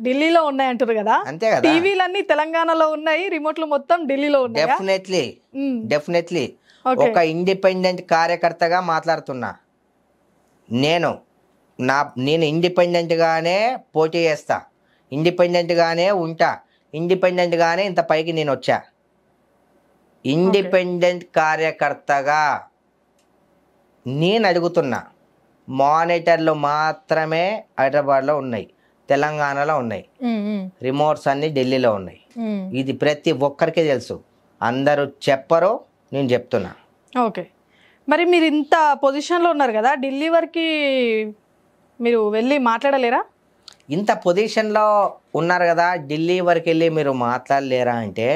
ఢిల్లీలో ఉన్నాయి అంటారు కదా. అంతే కదా, టీవీలన్నీ తెలంగాణలో ఉన్నాయి, రిమోట్లు మొత్తం ఢిల్లీలో ఉన్నాయి. డెఫినెట్లీ ఒక ఇండిపెండెంట్ కార్యకర్తగా మాట్లాడుతున్నా. నేను ఇండిపెండెంట్గానే పోటీ చేస్తా, ఇండిపెండెంట్గానే ఉంటా, ఇండిపెండెంట్గానే ఇంత పైకి నేను వచ్చా. ఇండిపెండెంట్ కార్యకర్తగా నేను అడుగుతున్నా. మానిటర్లు మాత్రమే హైదరాబాద్లో ఉన్నాయి, తెలంగాణలో ఉన్నాయి, రిమోట్స్ అన్ని ఢిల్లీలో ఉన్నాయి. ఇది ప్రతి ఒక్కరికి తెలుసు, అందరూ చెప్పరు, నేను చెప్తున్నా. ఓకే, మరి మీరు ఇంత పొజిషన్లో ఉన్నారు కదా, ఢిల్లీ వరకు మీరు వెళ్ళి మాట్లాడలేరా? ఇంత పొజిషన్లో ఉన్నారు కదా, ఢిల్లీ వరకు వెళ్ళి మీరు మాట్లాడలేరా అంటే,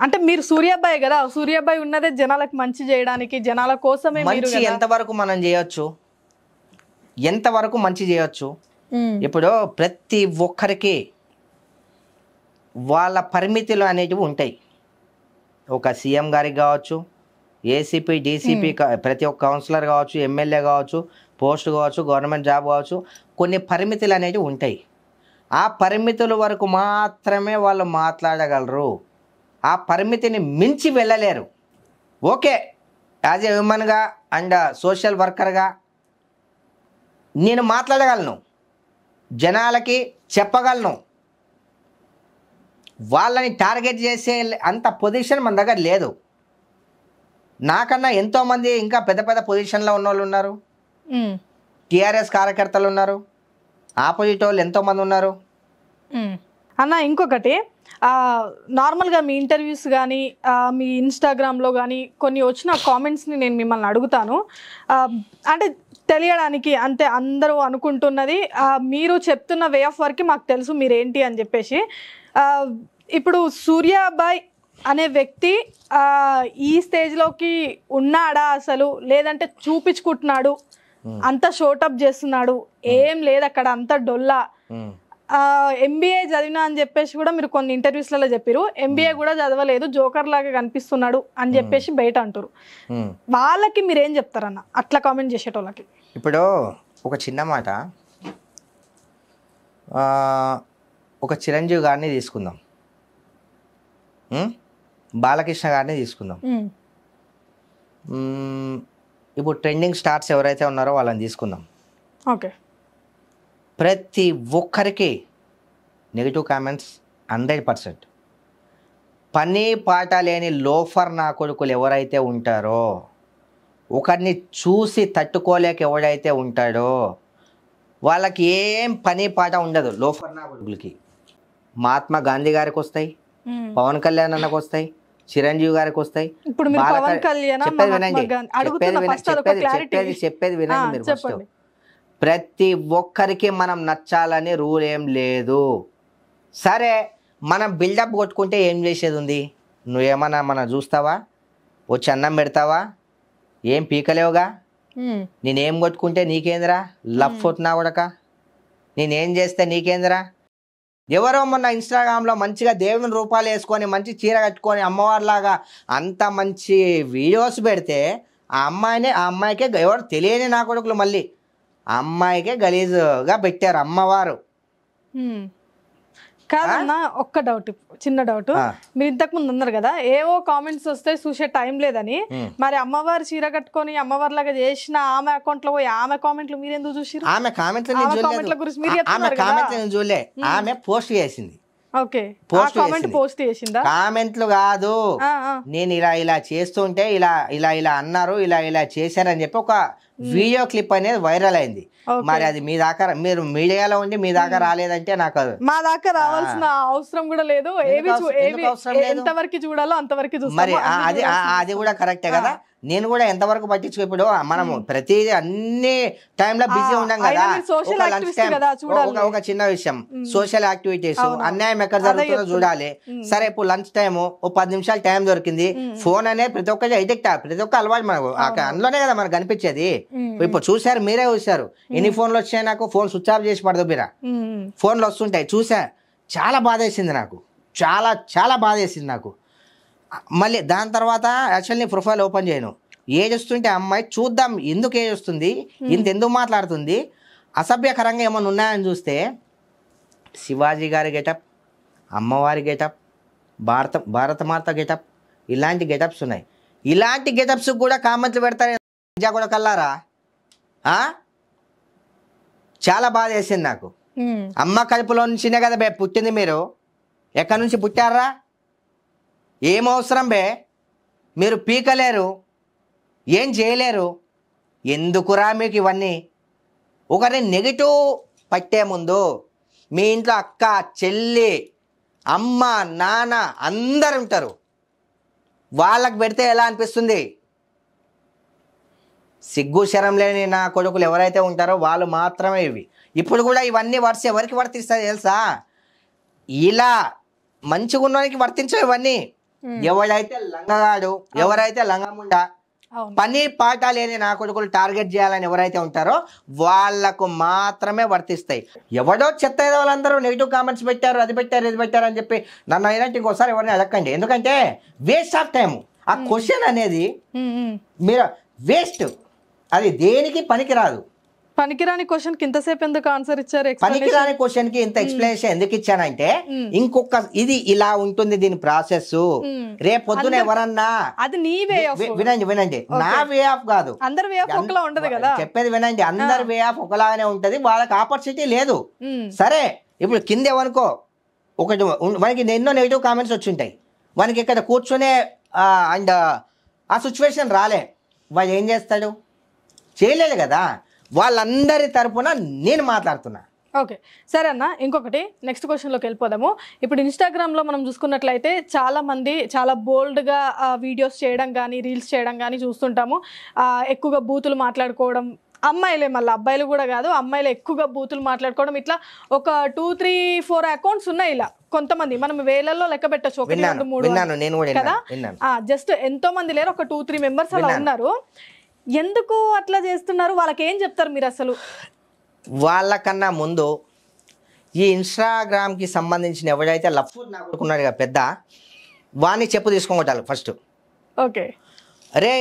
అంటే మీరు సూర్యాబాయ్ కదా, సూర్యాబాయ్ ఉన్నదే జనాలకు మంచి చేయడానికి, జనాల కోసమే. మంచి ఎంతవరకు మనం చేయొచ్చు, ఎంతవరకు మంచి చేయొచ్చు? ఇప్పుడు ప్రతి ఒక్కరికి వాళ్ళ పరిమితులు అనేటివి ఉంటాయి. ఒక సీఎం గారికి కావచ్చు, ఏసీపీ, డీసీపీ, ప్రతి ఒక్క కౌన్సిలర్ కావచ్చు, ఎమ్మెల్యే కావచ్చు, పోస్ట్ కావచ్చు, గవర్నమెంట్ జాబ్ కావచ్చు, కొన్ని పరిమితులు అనేటివి ఉంటాయి. ఆ పరిమితుల వరకు మాత్రమే వాళ్ళు మాట్లాడగలరు, ఆ పరిమితిని మించి వెళ్ళలేరు. ఓకే, యాజ్ ఏ హ్యూమన్గా అండ్ సోషల్ వర్కర్గా నేను మాట్లాడగలను, జనాలకి చెప్పగలను. వాళ్ళని టార్గెట్ చేసే అంత పొజిషన్ మన దగ్గర లేదు. నాకన్నా ఎంతోమంది ఇంకా పెద్ద పెద్ద పొజిషన్లో ఉన్న వాళ్ళు ఉన్నారు, టీఆర్ఎస్ కార్యకర్తలు ఉన్నారు, ఆపోజిట్ వాళ్ళు ఎంతోమంది ఉన్నారు. అన్న ఇంకొకటి, నార్మల్గా మీ ఇంటర్వ్యూస్ కానీ మీ ఇన్స్టాగ్రామ్లో కానీ కొన్ని వచ్చిన కామెంట్స్ని నేను మిమ్మల్ని అడుగుతాను, అంటే తెలియడానికి. అంతే, అందరూ అనుకుంటున్నది మీరు చెప్తున్న వే ఆఫ్ వర్క్ మాకు తెలుసు మీరేంటి అని చెప్పేసి. ఇప్పుడు సూర్యాబాయ్ అనే వ్యక్తి ఈ స్టేజ్లోకి ఉన్నాడా అసలు, లేదంటే చూపించుకుంటున్నాడు, అంత షోటప్ చేస్తున్నాడు, ఏం లేదు అక్కడ, అంత డొల్లా. ఎంబీఏ చదివినా అని చెప్పేసి కూడా మీరు కొన్ని ఇంటర్వ్యూస్లలో చెప్పారు. ఎంబీఏ కూడా చదవలేదు, జోకర్ లాగా కనిపిస్తున్నాడు అని చెప్పేసి బయట అంటారు. వాళ్ళకి మీరేం చెప్తారన్న అట్లా కామెంట్ చేసేటోళ్ళకి? ఇప్పుడు ఒక చిన్న మాట, ఒక చిరంజీవి గారిని తీసుకుందాం, బాలకృష్ణ గారిని తీసుకుందాం. ఇప్పుడు ట్రెండింగ్ స్టార్స్ ఎవరైతే ఉన్నారో వాళ్ళని తీసుకుందాం. ఓకే, ప్రతి ఒక్కరికి నెగిటివ్ కామెంట్స్ 100%. పని పాట లేని లోఫర్ నా కొడుకులు ఎవరైతే ఉంటారో, ఒకరిని చూసి తట్టుకోలేక ఎవడైతే ఉంటాడో వాళ్ళకి ఏం పని పాట ఉండదు. లోఫర్ నా కొడుకులకి మహాత్మా గాంధీ గారికి వస్తాయి, పవన్ కళ్యాణ్ అన్నకు వస్తాయి, చిరంజీవి గారికి వస్తాయి. ఇప్పుడు మీరు పవన్ కళ్యాణ్ చెప్పేది వినండి మీరు ఫస్ట్. ప్రతి ఒక్కరికి మనం నచ్చాలని రూల్ ఏం లేదు. సరే, మనం బిల్డప్ కొట్టుకుంటే ఏం చేసేది ఉంది? నువ్వేమన్నా మన చూస్తావా? వచ్చి అన్నం పెడతావా? ఏం పీకలేవుగా. నేనేం కొట్టుకుంటే నీకేంద్రా? లఫ్ట్ నా కొడక, నేనేం చేస్తే నీకేంద్రా? ఎవరో మొన్న ఇన్స్టాగ్రామ్లో మంచిగా దేవుని రూపాలు వేసుకొని మంచి చీర కట్టుకొని అమ్మవారిలాగా అంత మంచి వీడియోస్ పెడితే ఆ అమ్మాయికే ఎవరు తెలియని నా కొడుకులు మళ్ళీ ఆ అమ్మాయికే గలీజుగా పెట్టారు అమ్మవారు. కాదన్నా, ఒక్క డౌట్, చిన్న డౌట్. మీరు ఇంతకు ముందు ఉన్నారు కదా, ఏవో కామెంట్స్ వస్తే చూసే టైం లేదని, మరి అమ్మవారి చీర కట్టుకొని అమ్మవారి లాగా చేసిన ఆమె అకౌంట్ లో పోయి ఆమె కామెంట్లు మీరు ఎందుకు చూసారు? ఆమె కామెంట్ల గురించి మీరు చూడలే, ఆమె పోస్ట్ చేసింది. ఓకే, పోస్ట్ చేసిందా? కామెంట్లు కాదు, నేను ఇలా చేస్తుంటే ఇలా అన్నారు, ఇలా చేశారని చెప్పి ఒక వీడియో క్లిప్ అనేది వైరల్ అయింది. మరి అది మీ దాకా, మీరు మీడియాలో ఉండి మీ దాకా రాలేదంటే నాకు మా దాకా రావాల్సిన అవసరం కూడా లేదు. ఎంతవరకు చూడాలో అంతవరకు చూస్తాం. మరి అది కూడా కరెక్టే కదా. నేను కూడా ఎంతవరకు పట్టించుకో. ఇప్పుడు మనము ప్రతి అన్ని టైంలో బిజీ ఉన్నాం కదా. ఒక చిన్న విషయం, సోషల్ యాక్టివిటీస్, అన్యాయం ఎక్కడ జరుగుతుందో చూడాలి. సరే, ఇప్పుడు లంచ్ టైమ్ ఓ 10 నిమిషాలు టైం దొరికింది, ఫోన్ అనేది ప్రతి ఒక్కరి ఎడిక్ట్, ప్రతి ఒక్క అలవాటు మనకు అందులోనే కదా మనకు కనిపించేది. ఇప్పుడు చూసారు, మీరే చూసారు, ఎన్ని ఫోన్లు వచ్చాయి నాకు. ఫోన్ స్విచ్ ఆఫ్ చేసి పడదు మీరా, ఫోన్లు వస్తుంటాయి. చూసా, చాలా బాధ వేసింది నాకు, చాలా బాధ వేసింది నాకు. మళ్ళీ దాని తర్వాత యాక్చువల్లీ ప్రొఫైల్ ఓపెన్ చేయను. ఏజ్ వస్తుంటే అమ్మాయి చూద్దాం, ఎందుకు ఏజ్ వస్తుంది, ఎందుకు మాట్లాడుతుంది, అసభ్యకరంగా ఏమైనా ఉన్నాయని చూస్తే శివాజీ గారి గెటప్, అమ్మవారి గెటప్, భారతమాత గెటప్, ఇలాంటి గెటప్స్ ఉన్నాయి. ఇలాంటి గెటప్స్ కూడా కామెంట్లు పెడతారు కూడా కల్లారా. చాలా బాధ వేసింది నాకు. అమ్మ కడుపులో నుంచినే కదా బే పుట్టింది మీరు, ఎక్కడి నుంచి పుట్టారా? ఏం అవసరం బే, మీరు పీకలేరు, ఏం చేయలేరు, ఎందుకురా మీకు ఇవన్నీ? ఒకరిని నెగిటివ్ పట్టే ముందు మీ ఇంట్లో అక్క, చెల్లి, అమ్మ, నాన్న అందరు ఉంటారు. వాళ్ళకి పెడితే ఎలా అనిపిస్తుంది? సిగ్గు శరం లేని నా కొడుకులు ఎవరైతే ఉంటారో వాళ్ళు మాత్రమే ఇవి. ఇప్పుడు కూడా ఇవన్నీ ఎవరికి వర్తిస్తాయి తెలుసా? ఇలా మంచిగా ఉన్నవానికి వర్తించవు ఇవన్నీ. ఎవరైతే లంగగాడు, ఎవరైతే లంగముండా, పని పాట లేని నా కొడుకులు టార్గెట్ చేయాలని ఎవరైతే ఉంటారో వాళ్లకు మాత్రమే వర్తిస్తాయి. ఎవడో చెత్త వాళ్ళందరూ నెగిటివ్ కామెంట్స్ పెట్టారు, అది పెట్టారు, ఇది పెట్టారు అని చెప్పి నన్ను అయినట్టు ఇంకోసారి ఎవరిని అడగండి. ఎందుకంటే వేస్ట్ ఆఫ్ టైం. ఆ క్వశ్చన్ అనేది మీరు వేస్ట్, అది దేనికి పనికిరాదు. పనికిరాని క్వశ్చన్ కి ఇంతసేపు ఎందుకు ఆన్సర్ ఇచ్చారు? పనికిరాని క్వశ్చన్ కి ఇంత ఎక్స్ప్లెనేషన్ ఎందుకు ఇచ్చానంటే, ఇంకొక ఇది ఇలా ఉంటుంది దీని ప్రాసెస్. రేపు పొద్దున ఎవరన్నా అది నీ వే ఆఫ్, వినండి, నా వే ఆఫ్ కాదు, అందరి వే ఆఫ్ ఒకలా ఉండదు కదా. చెప్పేది వినండి, అందరి వే ఆఫ్ ఒకలాగానే ఉంటది, వాళ్ళకి ఆపర్చునిటీ లేదు. సరే, ఇప్పుడు కింద ఏమనుకో, ఒకటి మనకి ఎన్నో నెగిటివ్ కామెంట్స్ వచ్చి ఉంటాయి, మనకి ఇక్కడ కూర్చొనే అండ్ ఆ సిచ్యువేషన్ రాలే, వాడు ఏం చేస్తాడు? చేయలేదు కదా. వాళ్ళందరి తరపున నేను మాట్లాడుతున్నా. ఓకే, సరే అన్న. ఇంకొకటి నెక్స్ట్ క్వశ్చన్లోకి వెళ్ళిపోదాము. ఇప్పుడు ఇన్స్టాగ్రామ్లో మనం చూసుకున్నట్లయితే చాలా మంది చాలా బోల్డ్గా వీడియోస్ చేయడం కానీ రీల్స్ చేయడం కానీ చూస్తుంటాము. ఎక్కువగా బూతులు మాట్లాడుకోవడం, అమ్మాయిలే, మళ్ళీ అబ్బాయిలు కూడా కాదు, అమ్మాయిలు ఎక్కువగా బూతులు మాట్లాడుకోవడం, ఇట్లా ఒక 2-3-4 అకౌంట్స్ ఉన్నాయి. ఇలా కొంతమంది మనం వేలల్లో లెక్క పెట్టచ్చు, 1-2-3 కదా. జస్ట్ ఎంతో మంది లేరు, ఒక 2-3 మెంబర్స్ అలా ఉన్నారు. ఎందుకు అట్లా చేస్తున్నారు? వాళ్ళకి ఏం చెప్తారు మీరు అసలు? వాళ్ళకన్నా ముందు ఈ ఇన్స్టాగ్రామ్కి సంబంధించిన ఎవడైతే లఫ్ట్ నాకున్నాడు కదా పెద్ద, వాడిని చెప్పు తీసుకోగొట్టాలి ఫస్ట్. ఓకే, అరే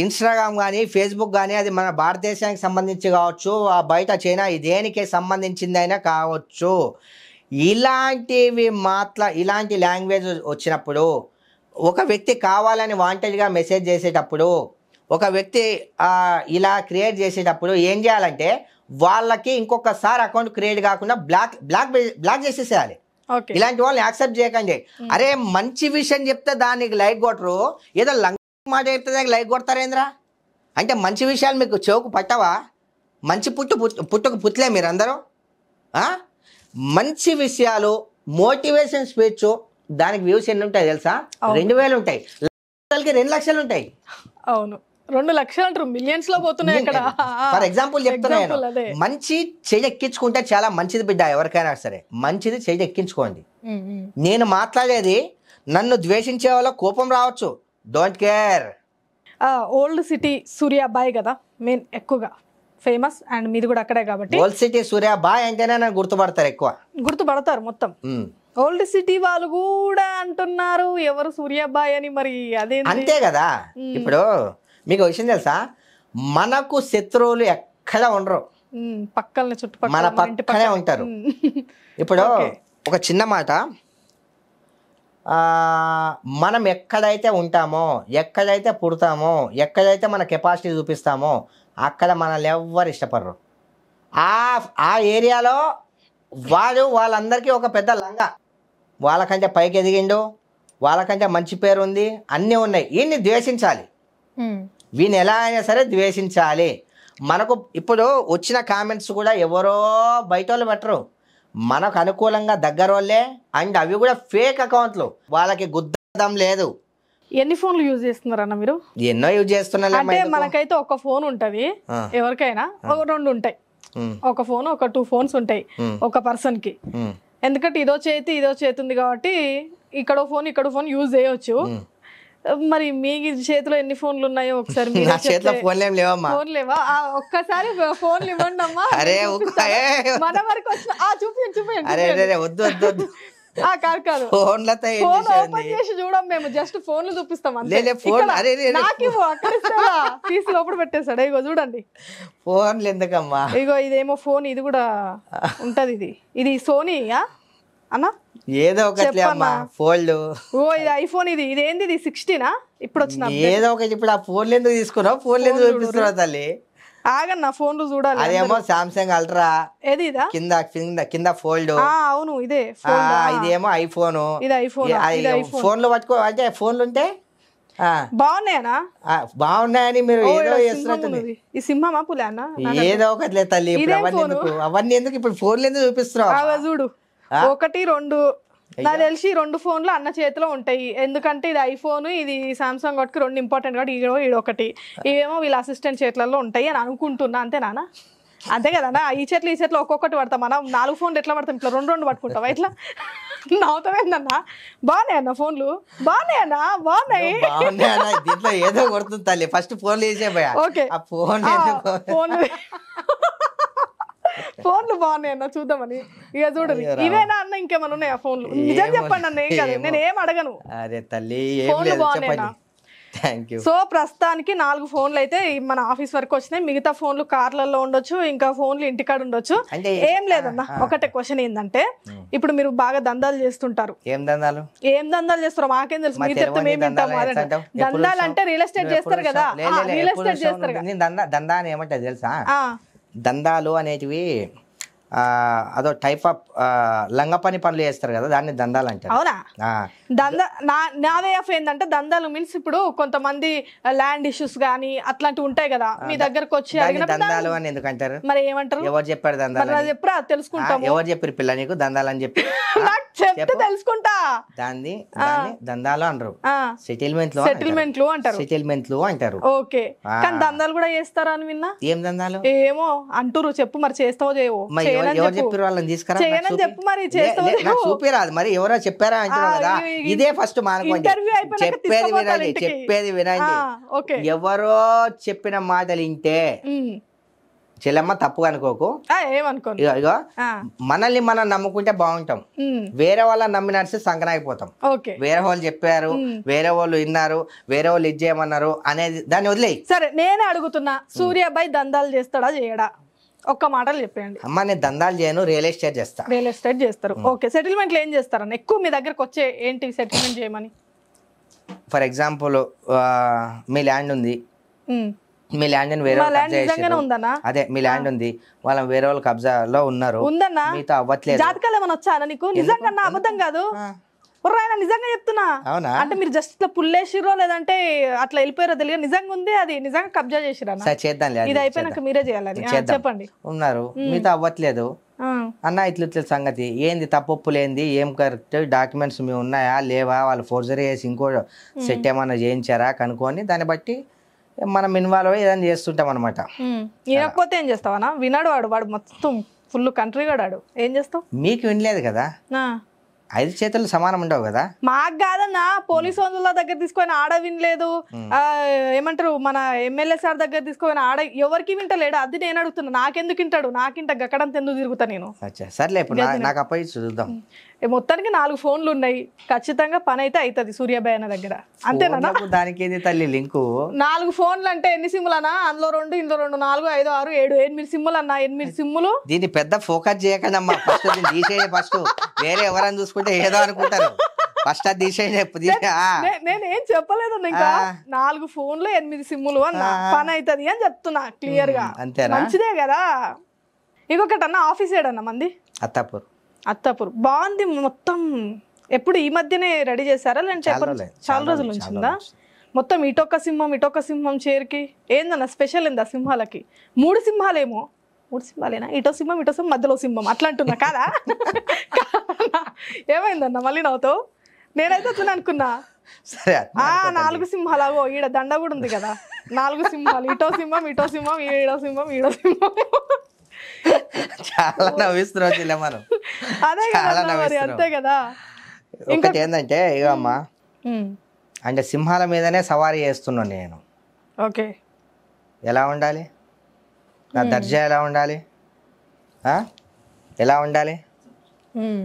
ఇన్స్టాగ్రామ్ కానీ ఫేస్బుక్ కానీ అది మన భారతదేశానికి సంబంధించి కావచ్చు, ఆ బయట చైనా దేనికి సంబంధించిందైనా కావచ్చు, ఇలాంటివి ఇలాంటి లాంగ్వేజ్ వచ్చినప్పుడు, ఒక వ్యక్తి కావాలని వాంటెడ్గా మెసేజ్ చేసేటప్పుడు, ఒక వ్యక్తి ఇలా క్రియేట్ చేసేటప్పుడు ఏం చేయాలంటే వాళ్ళకి ఇంకొకసారి అకౌంట్ క్రియేట్ కాకుండా బ్లాక్ చేసేసేయాలి. ఓకే ఇలాంటి వాళ్ళని యాక్సెప్ట్ చేయకండి. అరే మంచి విషయం చెప్తే దానికి లైక్ కొట్టరు, ఏదో లంగ మాట చెప్తే దానికి లైక్ కొడతారేంద్రా? అంటే మంచి విషయాలు మీకు చెవుకు పట్టవా? మంచి పుట్టుకు పుట్టలే మీరందరూ? మంచి విషయాలు, మోటివేషన్ స్పీచ్, దానికి వ్యూస్ ఎన్ని ఉంటాయి తెలుసా? 2000 ఉంటాయి. 2 లక్షలు ఉంటాయి. అవును, 2 లక్షలు అంటారు, మిలియన్స్ లో పోతున్నాయి అక్కడ. ఫర్ ఎగ్జాంపుల్ చెప్తున్నాను, మంచి చెయ్యి ఎక్కించుకుంటే చాలా మంచిది బిడ్డ. ఎవరికైనా సరే మంచిది చెయ్యి ఎక్కించుకోండి. నేను మాట్లాడేది నన్ను ద్వేషించే వాళ్ళ కోపం రావచ్చు, డోంట్ కేర్. ఓల్డ్ సిటీ సూర్యాబాయ్ కదా మెయిన్ ఎక్కువగా ఫేమస్, అండ్ మీది కూడా అక్కడే కాబట్టి ఓల్డ్ సిటీ సూర్యాబాయ్ అంటేనే నన్ను గుర్తుపడతారు, ఎక్కువ గుర్తుపడతారు మొత్తం. ఓల్డ్ సిటీ వాళ్ళు కూడా అంటున్నారు ఎవరు సూర్యాబాయ్ అని, మరి అదే అంతే కదా. ఇప్పుడు మీకు విషయం తెలుసా, మనకు శత్రువులు ఎక్కడ ఉండరు, పక్కన చుట్టుపక్కల మన పక్కనే ఉంటారు. ఇప్పుడు ఒక చిన్న మాట, మనం ఎక్కడైతే ఉంటామో, ఎక్కడైతే పుడతామో, ఎక్కడైతే మన కెపాసిటీ చూపిస్తామో అక్కడ మనల్ని ఎవ్వరు ఇష్టపడరు. ఆ ఏరియాలో వాళ్ళందరికీ ఒక పెద్ద లంగా, వాళ్ళకంటే పైకి ఎదిగిండు, వాళ్ళకంటే మంచి పేరు ఉంది, అన్నీ ఉన్నాయి. వీడిని ద్వేషించాలి, వీని ఎలా అయినా సరే ద్వేషించాలి. మనకు ఇప్పుడు వచ్చిన కామెంట్స్ కూడా ఎవరో బయట వాళ్ళు పెట్టరు, మనకు అనుకూలంగా దగ్గర వాళ్ళే, అండ్ అవి కూడా ఫేక్ అకౌంట్లు, వాళ్ళకి గుద్దం లేదు. ఎన్ని ఫోన్లు యూజ్ చేస్తున్నారన్న మీరు? ఎన్నో యూజ్ చేస్తున్నా. అంటే మనకైతే ఒక ఫోన్ ఉంటది, ఎవరికైనా ఒక 2 ఉంటాయి, ఒక ఫోన్ ఒక 2 ఫోన్స్ ఉంటాయి ఒక పర్సన్ కి. ఎందుకంటే ఇదో చేతి ఉంది కాబట్టి ఇక్కడ ఫోన్ యూజ్ చేయొచ్చు. మరి మీ చేతిలో ఎన్ని ఫోన్లు ఉన్నాయో ఒకసారి ఫోన్ లేవా? ఒక్కసారి ఫోన్లు ఇవ్వండి అమ్మా, మన వరకు వచ్చిన చూపించండి. కాదు, ఫోన్ ఓపెన్ చేసి చూడం, మేము జస్ట్ ఫోన్లు చూపిస్తాం అంతే. తీసి లోపల పెట్టేశాడు, ఇగో చూడండి ఫోన్లు ఎందుకమ్మా. ఇగో ఇదేమో ఫోన్, ఇది కూడా ఉంటది. ఇది సోనీయా అన్నా? ఏదో ఒకటి ఫోల్డ్. ఓ ఇది ఐఫోన్, ఇదేంది? ఇది 16 ఇప్పుడు వచ్చిన ఏదో ఒకటి. ఇప్పుడు ఆ ఫోన్లు ఎందుకు తీసుకున్నావు? ఫోన్లు ఎందుకు చూపిస్తున్నావు తల్లి? ఆగన్నా, ఫోన్లు చూడాలి. అదేమో సామ్సంగ్ అల్ట్రా, ఏది ఇదా? కింద ఫోల్డ్. అవును ఇదే. ఇదేమో ఐఫోన్. ఇది ఐఫోన్. ఫోన్లు పట్టుకో, అంటే ఫోన్లు ఉంటే బాగున్నాయనా? బాగున్నాయని మీరు ఏదో చేస్తున్నట్టుంది. ఈ సింహమా పులి అన్న? ఏదో ఒకటి లేదు తల్లి, అవన్నీ ఎందుకు ఇప్పుడు ఫోన్లు ఎందుకు చూపిస్తున్నావు? చూడు, 1 2 నాకు తెలిసి 2 ఫోన్లు అన్న చేతిలో ఉంటాయి. ఎందుకంటే ఇది ఐఫోన్, ఇది సామ్సంగ్ వాటికి 2 ఇంపార్టెంట్ కాబట్టి ఈడొకటి, ఇవేమో వీళ్ళ అసిస్టెంట్ చేతులలో ఉంటాయి అని అనుకుంటున్నా. అంతేనా? అంతే కదా. ఈ చేతిలో ఒక్కొక్కటి పడతాం. మనం 4 ఫోన్లు ఎట్లా పడతాం? ఇట్లా 2 పట్టుకుంటావా? ఇట్లా నవ్వుతామేందన్నా? బాగున్నాయి అన్న ఫోన్లు, బాగున్నాయన్నా? బాగున్నాయి. దీంట్లో ఏదో కొడుతుంది తల్లి, ఫస్ట్ ఫోన్లు వేసేపోయా. ఓకే, ఫోన్లు బాగున్నాయి అన్న, చూద్దామని. ఇక చూడండి, ఇవేనా అన్న? ఇంకేమన్నా ఉన్నాయా ఫోన్లు? నిజం చెప్పండి అన్న, ఏం కాదు, నేను ఏం అడగను. అరే తల్లి, ఫోన్లు బాగున్నాయన్నా? సో ప్రస్తుతానికి 4 ఫోన్లు అయితే మన ఆఫీస్ వరకు వచ్చినాయి. మిగతా ఫోన్లు కార్లలో ఉండొచ్చు, ఇంకా ఫోన్లు ఇంటికాడ ఉండొచ్చు. ఏం లేదన్న, ఒకటే క్వశ్చన్ ఏంటంటే, ఇప్పుడు మీరు బాగా దందాలు చేస్తుంటారు. ఏం దందాలు చేస్తారో మాకేం తెలుసు, మీరు చెప్తే మేము వింటాము. దందాలు అంటే రియల్ ఎస్టేట్ చేస్తారు కదా, రియల్ ఎస్టేట్ చేస్తారు కదా. దందా అని ఏమంటే తెలుసా? దందాలు అనేటివి అదో టైప్ ఆఫ్ లంగపని పనులు చేస్తారు కదా, దాన్ని దందాలు అంటారు. అవునా? నా వే ఆఫ్ ఏంటంటే, దందాలు మీన్స్ ఇప్పుడు కొంతమంది ల్యాండ్ ఇష్యూస్ గానీ అట్లాంటివి ఉంటాయి కదా, మీ దగ్గరకు వచ్చి దందాలు అని ఎందుకు అంటారు? మరి ఏమంటారు? ఎవరు చెప్పారు దందాలు? చెప్పరా, తెలుసుకుంటాము. ఎవరు చెప్పారు పిల్ల నీకు దందాలు అని చెప్పి? చెప్తే తెలుసుకుంటా. దాన్ని దందాలు అనరు, సెటిల్మెంట్లు అంటారు. ఓకే, కానీ దందాలు కూడా చేస్తారా అని విన్నా. ఏం దందాలు? ఏమో అంటారు, చెప్పు మరి, చేస్తావో చేయవో? ఎవరు చెప్పారు? వాళ్ళని తీసుకురా, చెప్పు మరి, చేస్తావో చూపిరాదు. మరి ఎవరో చెప్పారా అంటున్నారు కదా, ఇదే ఫస్ట్ మానుకోండి. చెప్పేది వినండి. ఎవరో చెప్పిన మాటలు వింటే చెల్లమ్మ తప్పు అనుకోకు, ఇగో మనల్ని మనం నమ్ముకుంటే బాగుంటాం. వేరే వాళ్ళని నమ్మి నడిచి సంకనాగిపోతాం. వేరే వాళ్ళు చెప్పారు, వేరే వాళ్ళు విన్నారు, వేరే వాళ్ళు ఇది చేయమన్నారు అనేది దాన్ని వదిలేయి. సరే, నేనే అడుగుతున్నా, సూర్యాబాయ్ దందాలు చేస్తాడా చేయడా? ఒక్క మాటలు చెప్పండి. అమ్మ, నేను దందాలు చేయను, రియల్ ఎస్టేట్ చేస్తా. రియల్ ఎస్టేట్ చేస్తారు. ఓకే, సెటిల్మెంట్లు ఏం చేస్తారన్న? ఎక్కువ మీ దగ్గరకు వచ్చే ఏంటి సెటిల్మెంట్ చేయమని? ఫర్ ఎగ్జాంపుల్, మీ ల్యాండ్ ఉంది, మీ ల్యాండ్ వేరే మా వాళ్ళు ల్యాండ్ కబ్జా నిజంగానే చేసిర్రు. ఉందన్నా అదే మీ ల్యాండ్ ఉంది, వాళ్ళ వేరే వాళ్ళు కబ్జాలో ఉన్నారు, ఉందన్నా మీతో అవ్వట్లేదు. జాతకాలు ఏమైనా వచ్చానా నీకు? నిజంగా అన్నా, అబద్ధం కాదు. ఆ, ఆయన నిజంగా చెప్తున్నా. అవునా? అంటే మీరు జస్ట్ ఇట్లా పుల్లేసిరో లేదంటే అట్లా వెళ్ళిపోయారో తెలియదు. నిజంగా ఉంది, అది నిజంగా కబ్జా చేసిరా? సరే చేద్దాంలే, అది ఇది అయిపోయినాక మీరే చేయాలి అది. చేద్దాం. చెప్పండి. ఉన్నారు, మీతో అవ్వట్లేదు ఆ. అన్న, ఇట్ల సంగతి ఏంది, తప్పొప్పులేంది, ఏం కరెక్ట్, డాక్యుమెంట్స్ మీ ఉన్నాయా లేవా, వాళ్ళు ఫోర్జరీ చేసి ఇంకో సెట్ ఏమన్నా చేయించారా కనుక్కొని దాన్ని బట్టి మనం ఇన్వాల్వ్ అయ్యి ఏదైనా చేస్తుంటాం అనమాట. వినకపోతే ఏం చేస్తావా? వినాడు వాడు, వాడు మొత్తం ఫుల్ కంట్రీ గడాడు. ఏం చేస్తావు? మీకు వినలేదు కదా, 5 చేతులు సమానం ఉండవు కదా. మాకు కాదన్నా, పోలీసు వాళ్ళ దగ్గర తీసుకొని ఆడ వినలేదు, ఏమంటారు మన ఎమ్మెల్యే సార్ దగ్గర తీసుకొని ఆడ ఎవరికి వింటలేడు. అది నేను అడుగుతున్నా, నాకెందుకు వింటాడు? నాకింట గక్కడంత ఎందుకు తిరుగుతా నేను? సర్లే ఇప్పుడు నాకు అప్పయి చూద్దాం. మొత్తానికి 4 ఫోన్లు ఉన్నాయి, ఖచ్చితంగా పని అయితే అవుతుంది సూర్యాబాయ్ అన్న దగ్గర. అంతేనా? దానికి ఏది తల్లి లింకు? 4 ఫోన్లు అంటే ఎన్ని సిమ్ములు అన్నా? అందులో 2, ఇందులో 2, 4, 5, 6, 7, 8 సిమ్ములు అన్నా. 8 సిమ్ములు. దీన్ని పెద్ద ఫోకస్ చేయకండి అమ్మా, ఫస్ట్ తీసేయండి. ఫస్ట్ వేరే ఎవరైనా చూసుకుంటే ఏదో అనుకుంటారు, ఫస్ట్ అది తీసేయండి. నేను ఏం చెప్పలేదు ఇంకా. 4 ఫోన్లు 8 సిమ్ములు అన్న పని అవుతుంది అని చెప్తున్నా క్లియర్ గా. అంతేనా? మంచిదే కదా. ఇంకొకటి అన్న, ఆఫీస్ ఏడన్నా మంది? అత్తాపూర్. బాగుంది మొత్తం. ఎప్పుడు ఈ మధ్యనే రెడీ చేశారా లేదంటే చాలా రోజుల నుంచి ఉందా? మొత్తం ఇటొక్క సింహం చేరికి ఏందన్న స్పెషల్ ఏందా సింహాలకి? 3 సింహాలేమో. 3 సింహాలేనా? ఇటో సింహం మధ్యలో సింహం అట్లా అంటున్నా కాదా? ఏమైందన్న మళ్ళీ నవ్వుతావు? నేనైతే అట్లా అనుకున్నా. 4 సింహాలు. ఈడ దండ కూడా ఉంది కదా, 4 సింహాలు. ఇటో సింహం ఈడో సింహం. చాలా నవ్విస్తున్నావు మనం. అదే కదా మరి, అంతే కదా. ఇంకోటి ఏంటంటే ఇక అమ్మా, అంటే సింహాల మీదనే సవారీ చేస్తున్నాను నేను. ఓకే, ఎలా ఉండాలి నా దర్జా? ఎలా ఉండాలి? ఎలా ఉండాలి?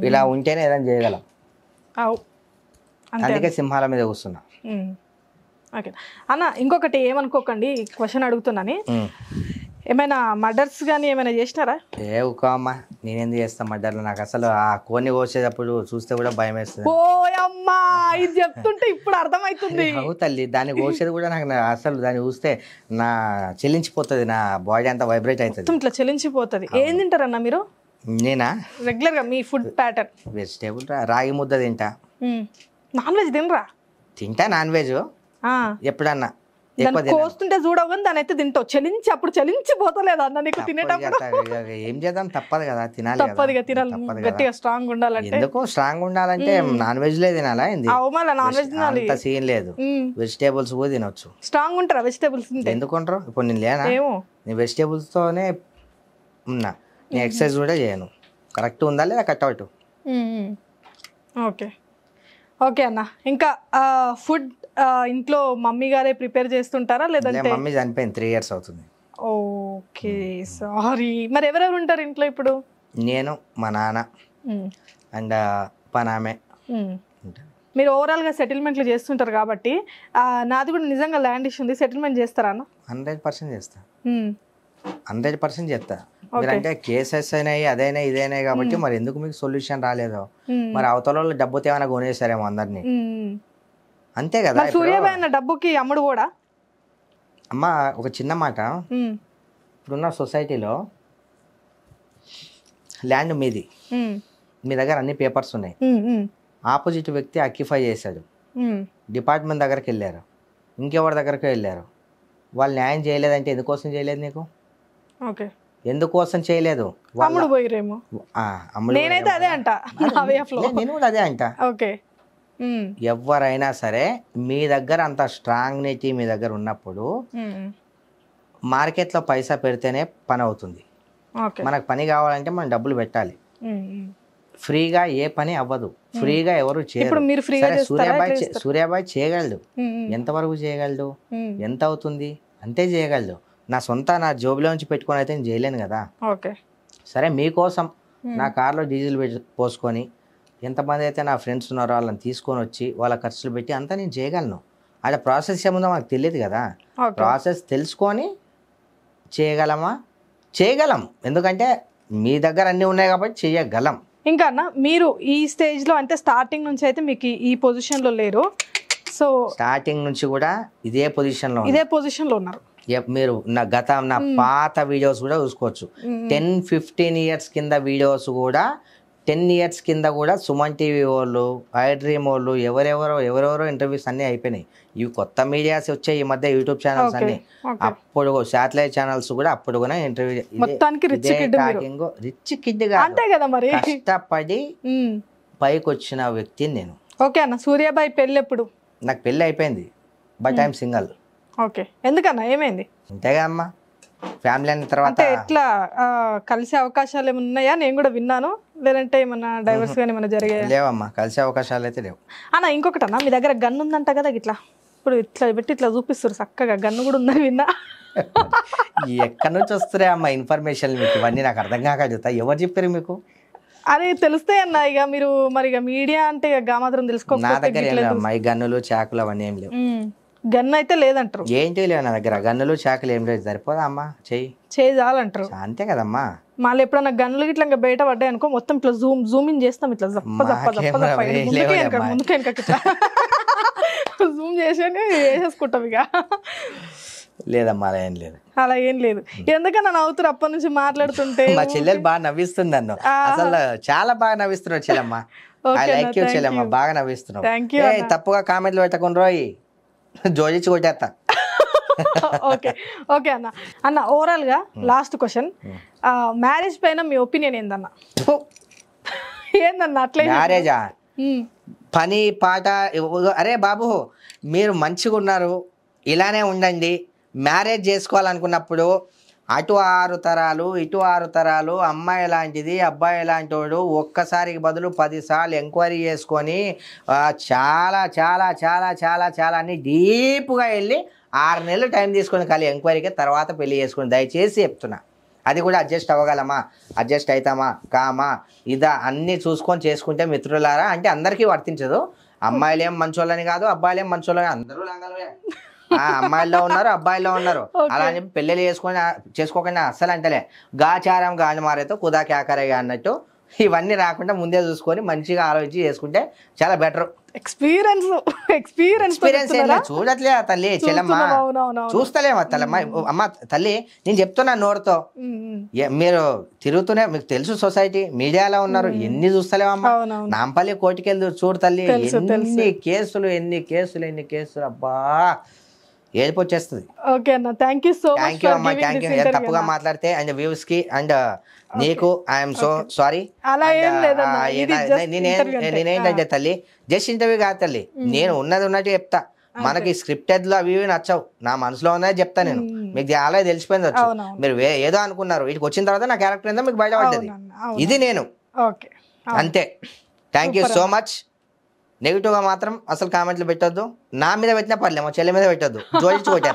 ఇలా ఉంటేనే ఏదైనా చేయగలం. అందుకే సింహాల మీద కూర్చున్నా. ఓకే అన్న, ఇంకొకటి ఏమనుకోకండి, క్వశ్చన్ అడుగుతున్నాని. ఏమైనా మర్డర్స్ కానీ ఏమైనా చేసినారా? అమ్మా, నేనెందుకు చేస్తా మర్డర్లు? నాకు అసలు ఆ కోన్ని కోసేటప్పుడు చూస్తే కూడా భయం వేస్తుంది. ఓయమ్మా, ఇది చెప్తుంటే ఇప్పుడు అర్థమవుతుంది. తల్లి, దాన్ని కోసేది కూడా నాకు అసలు దాన్ని చూస్తే నా చెల్లించిపోతుంది, నా బాడీ అంతా వైబ్రేట్ అవుతుంది, ఇట్లా చెల్లించిపోతుంది. ఏం తింటారన్నా మీరు? నేనా? రెగ్యులర్ గా మీ ఫుడ్ ప్యాటర్న్? వెజిటేబుల్, రాగి ముద్ద తింటా. నాన్ వెజ్ తినరా? తింటా నాన్ వెజ్ ఎప్పుడన్నా. కోస్తుంటే చూడవని దాని అయితే తింటావు. అప్పుడు చలించిపోతలేదు అన్న నీకు తినేటప్పుడు? ఏం చేద్దాం, తప్పదు కదా, తినాలి. తప్పదుగా తినాలి, గట్టిగా స్ట్రాంగ్ ఉండాలంటే. ఎందుకు స్ట్రాంగ్ ఉండాలంటే నాన్ వెజ్ లే తినాలా? నాన్ వెజ్ తినాలి, అంత సీన్ లేదు. వెజిటేబుల్స్ కూడా తినొచ్చు. స్ట్రాంగ్ ఉంటారా వెజిటేబుల్స్? ఎందుకుంటారు? ఇప్పుడు నేను లేనా? నేను వెజిటేబుల్స్ తోనే ఉన్నా. నేను ఎక్సర్సైజ్ కూడా చేయను. కరెక్ట్ ఉందా లేదా కట్అవుట్? ఓకే ఓకే అన్న. ఇంకా ఫుడ్ ఇంట్లో మమ్మీ గారే ప్రిపేర్ చేస్తుంటారా లేదంటే? మమ్మీ చనిపోయింది, 3 years అవుతుంది. Okay, sorry. మరి ఎవరెవరు ఉంటారు ఇంట్లో ఇప్పుడు? నేను, మా నాన్న అండ్ పనామే. మీరు ఓవరాల్ గా సెటిల్మెంట్లు చేస్తుంటారు కాబట్టి, నాది కూడా నిజంగా ల్యాండ్ ఇష్యూ ఉంది, సెటిల్మెంట్ చేస్తారా అన్న? 100% చేస్తా, 100% చేస్తా. మీరంటే కేసెస్ అయినాయి, అదైనా ఇదైనాయి కాబట్టి మరి ఎందుకు మీకు సొల్యూషన్ రాలేదు? మరి అవతల వాళ్ళు డబ్బుతో ఏమైనా కొనేసారేమో అందరినీ, అంతే కదా. సూర్యాబాయ్ అన్న డబ్బుకి అమ్ముడు కూడా. అమ్మా, ఒక చిన్న మాట, ఇప్పుడున్న సొసైటీలో ల్యాండ్ మీది, మీ దగ్గర అన్ని పేపర్స్ ఉన్నాయి, ఆపోజిట్ వ్యక్తి అక్యుపై చేశాడు, డిపార్ట్మెంట్ దగ్గరికి వెళ్ళారు, ఇంకెవరి దగ్గరికి వెళ్ళారు, వాళ్ళు న్యాయం చేయలేదంటే ఎందుకోసం చేయలేదు నీకు? ఎందుకోసం చేయలేదు? నేనైతే అదే అంట, నేను కూడా అదే అంట. ఎవరైనా సరే మీ దగ్గర అంత స్ట్రాంగ్నిటీ మీ దగ్గర ఉన్నప్పుడు మార్కెట్లో పైసా పెడితేనే పని అవుతుంది. మనకు పని కావాలంటే మనం డబ్బులు పెట్టాలి. ఫ్రీగా ఏ పని అవ్వదు, ఫ్రీగా ఎవరు చేయరు. సూర్యాబాయ్ చేయగలడు, ఎంతవరకు చేయగలడు, ఎంత అవుతుంది అంతే చేయగలడు. నా జోబులో నుంచి పెట్టుకొని అయితే నేను చేయలేను కదా. సరే, మీకోసం నా కార్లో డీజిల్ పోసుకొని ఎంతమంది అయితే నా ఫ్రెండ్స్ ఉన్నారో వాళ్ళని తీసుకొని వచ్చి వాళ్ళ ఖర్చులు పెట్టి అంతా నేను చేయగలను. అలా ప్రాసెస్ ఏముందో మాకు తెలియదు కదా. ప్రాసెస్ తెలుసుకొని చేయగలమా? చేయగలం, ఎందుకంటే మీ దగ్గర అన్నీ ఉన్నాయి కాబట్టి చేయగలం. ఇంకా అన్న, మీరు ఈ స్టేజ్లో అంటే స్టార్టింగ్ నుంచి అయితే మీకు ఈ పొజిషన్లో లేరు. సో స్టార్టింగ్ నుంచి కూడా ఇదే పొజిషన్లో ఉన్నారు. మీరు నా పాత వీడియోస్ కూడా చూసుకోవచ్చు. 10-15 ఇయర్స్ కింద వీడియోస్ కూడా 10 ఇయర్స్ కింద కూడా సుమన్ టీవీ వాళ్ళు, ఐ డ్రీమ్ వాళ్ళు ఎవరెవరో ఇంటర్వ్యూస్ అన్నీ అయిపోయినాయి. ఇవి కొత్త మీడియాస్ వచ్చాయి ఈ మధ్య, యూట్యూబ్ ఛానల్స్ అన్ని. అప్పుడు శాటిలైట్ ఛానల్స్ కూడా అప్పుడు కూడా ఇంటర్వ్యూ. రిచ్ కిడ్ కష్టపడి పైకి వచ్చిన వ్యక్తిని నేను. ఓకే అన్న, సూర్యాబాయ్ పెళ్ళి ఎప్పుడు? నాకు పెళ్ళి అయిపోయింది, బట్ ఐఎమ్ సింగల్. ఓకే, ఎందుకన్నా, ఏమైంది? అంతేగా అమ్మా, ఫ్యామిలీ అయిన తర్వాత. అంటే ఎట్లా కలిసే అవకాశాలు ఏమైనా ఉన్నాయా? నేను కూడా విన్నాను, లేదంటే ఏమన్నా డైవర్స్ కానీ ఏమైనా జరిగాయా? లేవమ్మా, కలిసే అవకాశాలు అయితే లేవు. అన్న ఇంకొకటి అన్న, మీ దగ్గర గన్ను ఉందంట కదా, ఇట్లా ఇప్పుడు ఇట్లా పెట్టి ఇట్లా చూపిస్తారు చక్కగా, గన్ను కూడా ఉందని విన్నా. ఎక్కడి నుంచి వస్తున్నాయి అమ్మా ఇన్ఫర్మేషన్ మీకు? ఇవన్నీ నాకు అర్థం కాక అడుగుతా, ఎవరు చెప్పారు మీకు? అది తెలుస్తాయి అన్న, ఇక మీరు మరి ఇక మీడియా అంటే ఇక మాత్రం నా తెలుసుకోకపోతే. దగ్గర ఏం లేవు అమ్మా, ఈ గన్నులు చాకులు అవన్నీ ఏం లేవు. గన్ను అయితే లేదంటారు? ఏంటి లేవు నా దగ్గర, గన్నులు చాకులు ఏం లేదు. సరిపోదా అమ్మా, చేయి చాలంటారు. అంతే కదమ్మా. మళ్ళీ ఎప్పుడన్నా గన్నులు ఇట్లా ఇంకా బయట పడ్డాయి అనుకో, మొత్తం ఇట్లా జూమ్ ఇన్ చేస్తాం, ఇట్లా ముందుకే ఇట్లా జూమ్ చేసి వేసేసుకుంటాం ఇక. లేదమ్మా, అలా ఏం లేదు. అలా ఏం లేదు. ఎందుకన్నా నవ్వుతారు అప్పటి నుంచి మాట్లాడుతుంటే? మా చెల్లెలు బాగా నవ్విస్తుంది నన్ను, అసలు చాలా బాగా నవ్విస్తున్నావు చెల్లెమ్మ. ఐ లైక్ యూ చెల్లెమ్మ, బాగా నవ్విస్తున్నావు. తప్పుగా కామెంట్లు పెట్టకుండా రోయ్, జోడించి కొట్టేస్తా. ఓకే అన్న ఓవరాల్ గా లాస్ట్ క్వశ్చన్, మ్యారేజ్ పైన మీ ఒపీనియన్ ఏందన్న? ఏందన్న అట్లా? మ్యారేజా, పని పాట. అరే బాబు, మీరు మంచిగా ఉన్నారు, ఇలానే ఉండండి. మ్యారేజ్ చేసుకోవాలనుకున్నప్పుడు అటు 6 తరాలు ఇటు 6 తరాలు, అమ్మాయి ఎలాంటిది అబ్బాయి ఎలాంటి వాడు, ఒక్కసారికి బదులు 10 సార్లు ఎంక్వైరీ చేసుకొని చాలా చాలా చాలా చాలా చాలా అన్ని డీప్గా వెళ్ళి 6 నెలలు టైం తీసుకొని ఖాళీ ఎంక్వైరీకి, తర్వాత పెళ్లి చేసుకుని దయచేసి చెప్తున్నా. అది కూడా అడ్జస్ట్ అవ్వగలమా, అడ్జస్ట్ అవుతామా కామా ఇదా అన్నీ చూసుకొని చేసుకుంటే మిత్రులారా. అంటే అందరికీ వర్తించదు, అమ్మాయిలు ఏం మంచోళ్ళని కాదు, అబ్బాయిలు ఏం మంచోళ్ళని, అందరూ లంగలే. అమ్మాయిల్లో ఉన్నారు, అబ్బాయిల్లో ఉన్నారు. అలా అని చెప్పి పెళ్ళిళ్ళు చేసుకోకుండా అస్సలు అంటలే. గాచారం గాని మారేతో కుదా క్యాకరేగా అన్నట్టు ఇవన్నీ రాకుండా ముందే చూసుకొని మంచిగా ఆలోచించి చేసుకుంటే చాలా బెటర్. ఎక్స్పీరియన్స్ చూడట్లే తల్లి చెల్లమ్మ, చూస్తలేమా తల్లమ్మ? అమ్మ తల్లి, నేను చెప్తున్నా నోరుతో. మీరు తిరుగుతూనే, మీకు తెలుసు సొసైటీ మీడియాలో ఉన్నారు, ఎన్ని చూస్తలేమమ్మా. నాంపల్లి కోర్టుకెళ్ళి చూడు తల్లి, ఎన్ని కేసులు అబ్బా, ఏడుపు వచ్చేస్తుంది. ఓకే అన్న, thank you so much. Thank you అమ్మా, థ్యాంక్ యూ. తప్పుగా మాట్లాడితే అండ్ వ్యూస్ కి అండ్ నీకు ఐఎమ్ సో సారీ. అలా ఏం లేదన్న, నేనేంటంటే తల్లి, జస్ట్ ఇంటర్వ్యూ కాదు తల్లి, నేను ఉన్నది ఉన్నట్టు చెప్తా. మనకి స్క్రిప్టెడ్ లో అవి నచ్చవు, నా మనసులో ఉన్నది చెప్తా నేను. మీకు అలా తెలిసిపోయింది వచ్చు, మీరు ఏదో అనుకున్నారు, వీటికి వచ్చిన తర్వాత నా క్యారెక్టర్ ఏందో మీకు బయటపడ్డది. ఇది నేను అంతే. Thank you so much. నెగిటివ్గా మాత్రం అసలు కామెంట్లు పెట్టొద్దు, నా మీద పెట్టినా పర్లేదు, మా చెల్లి మీద పెట్టొద్దు, జోడించుకోవచ్చు.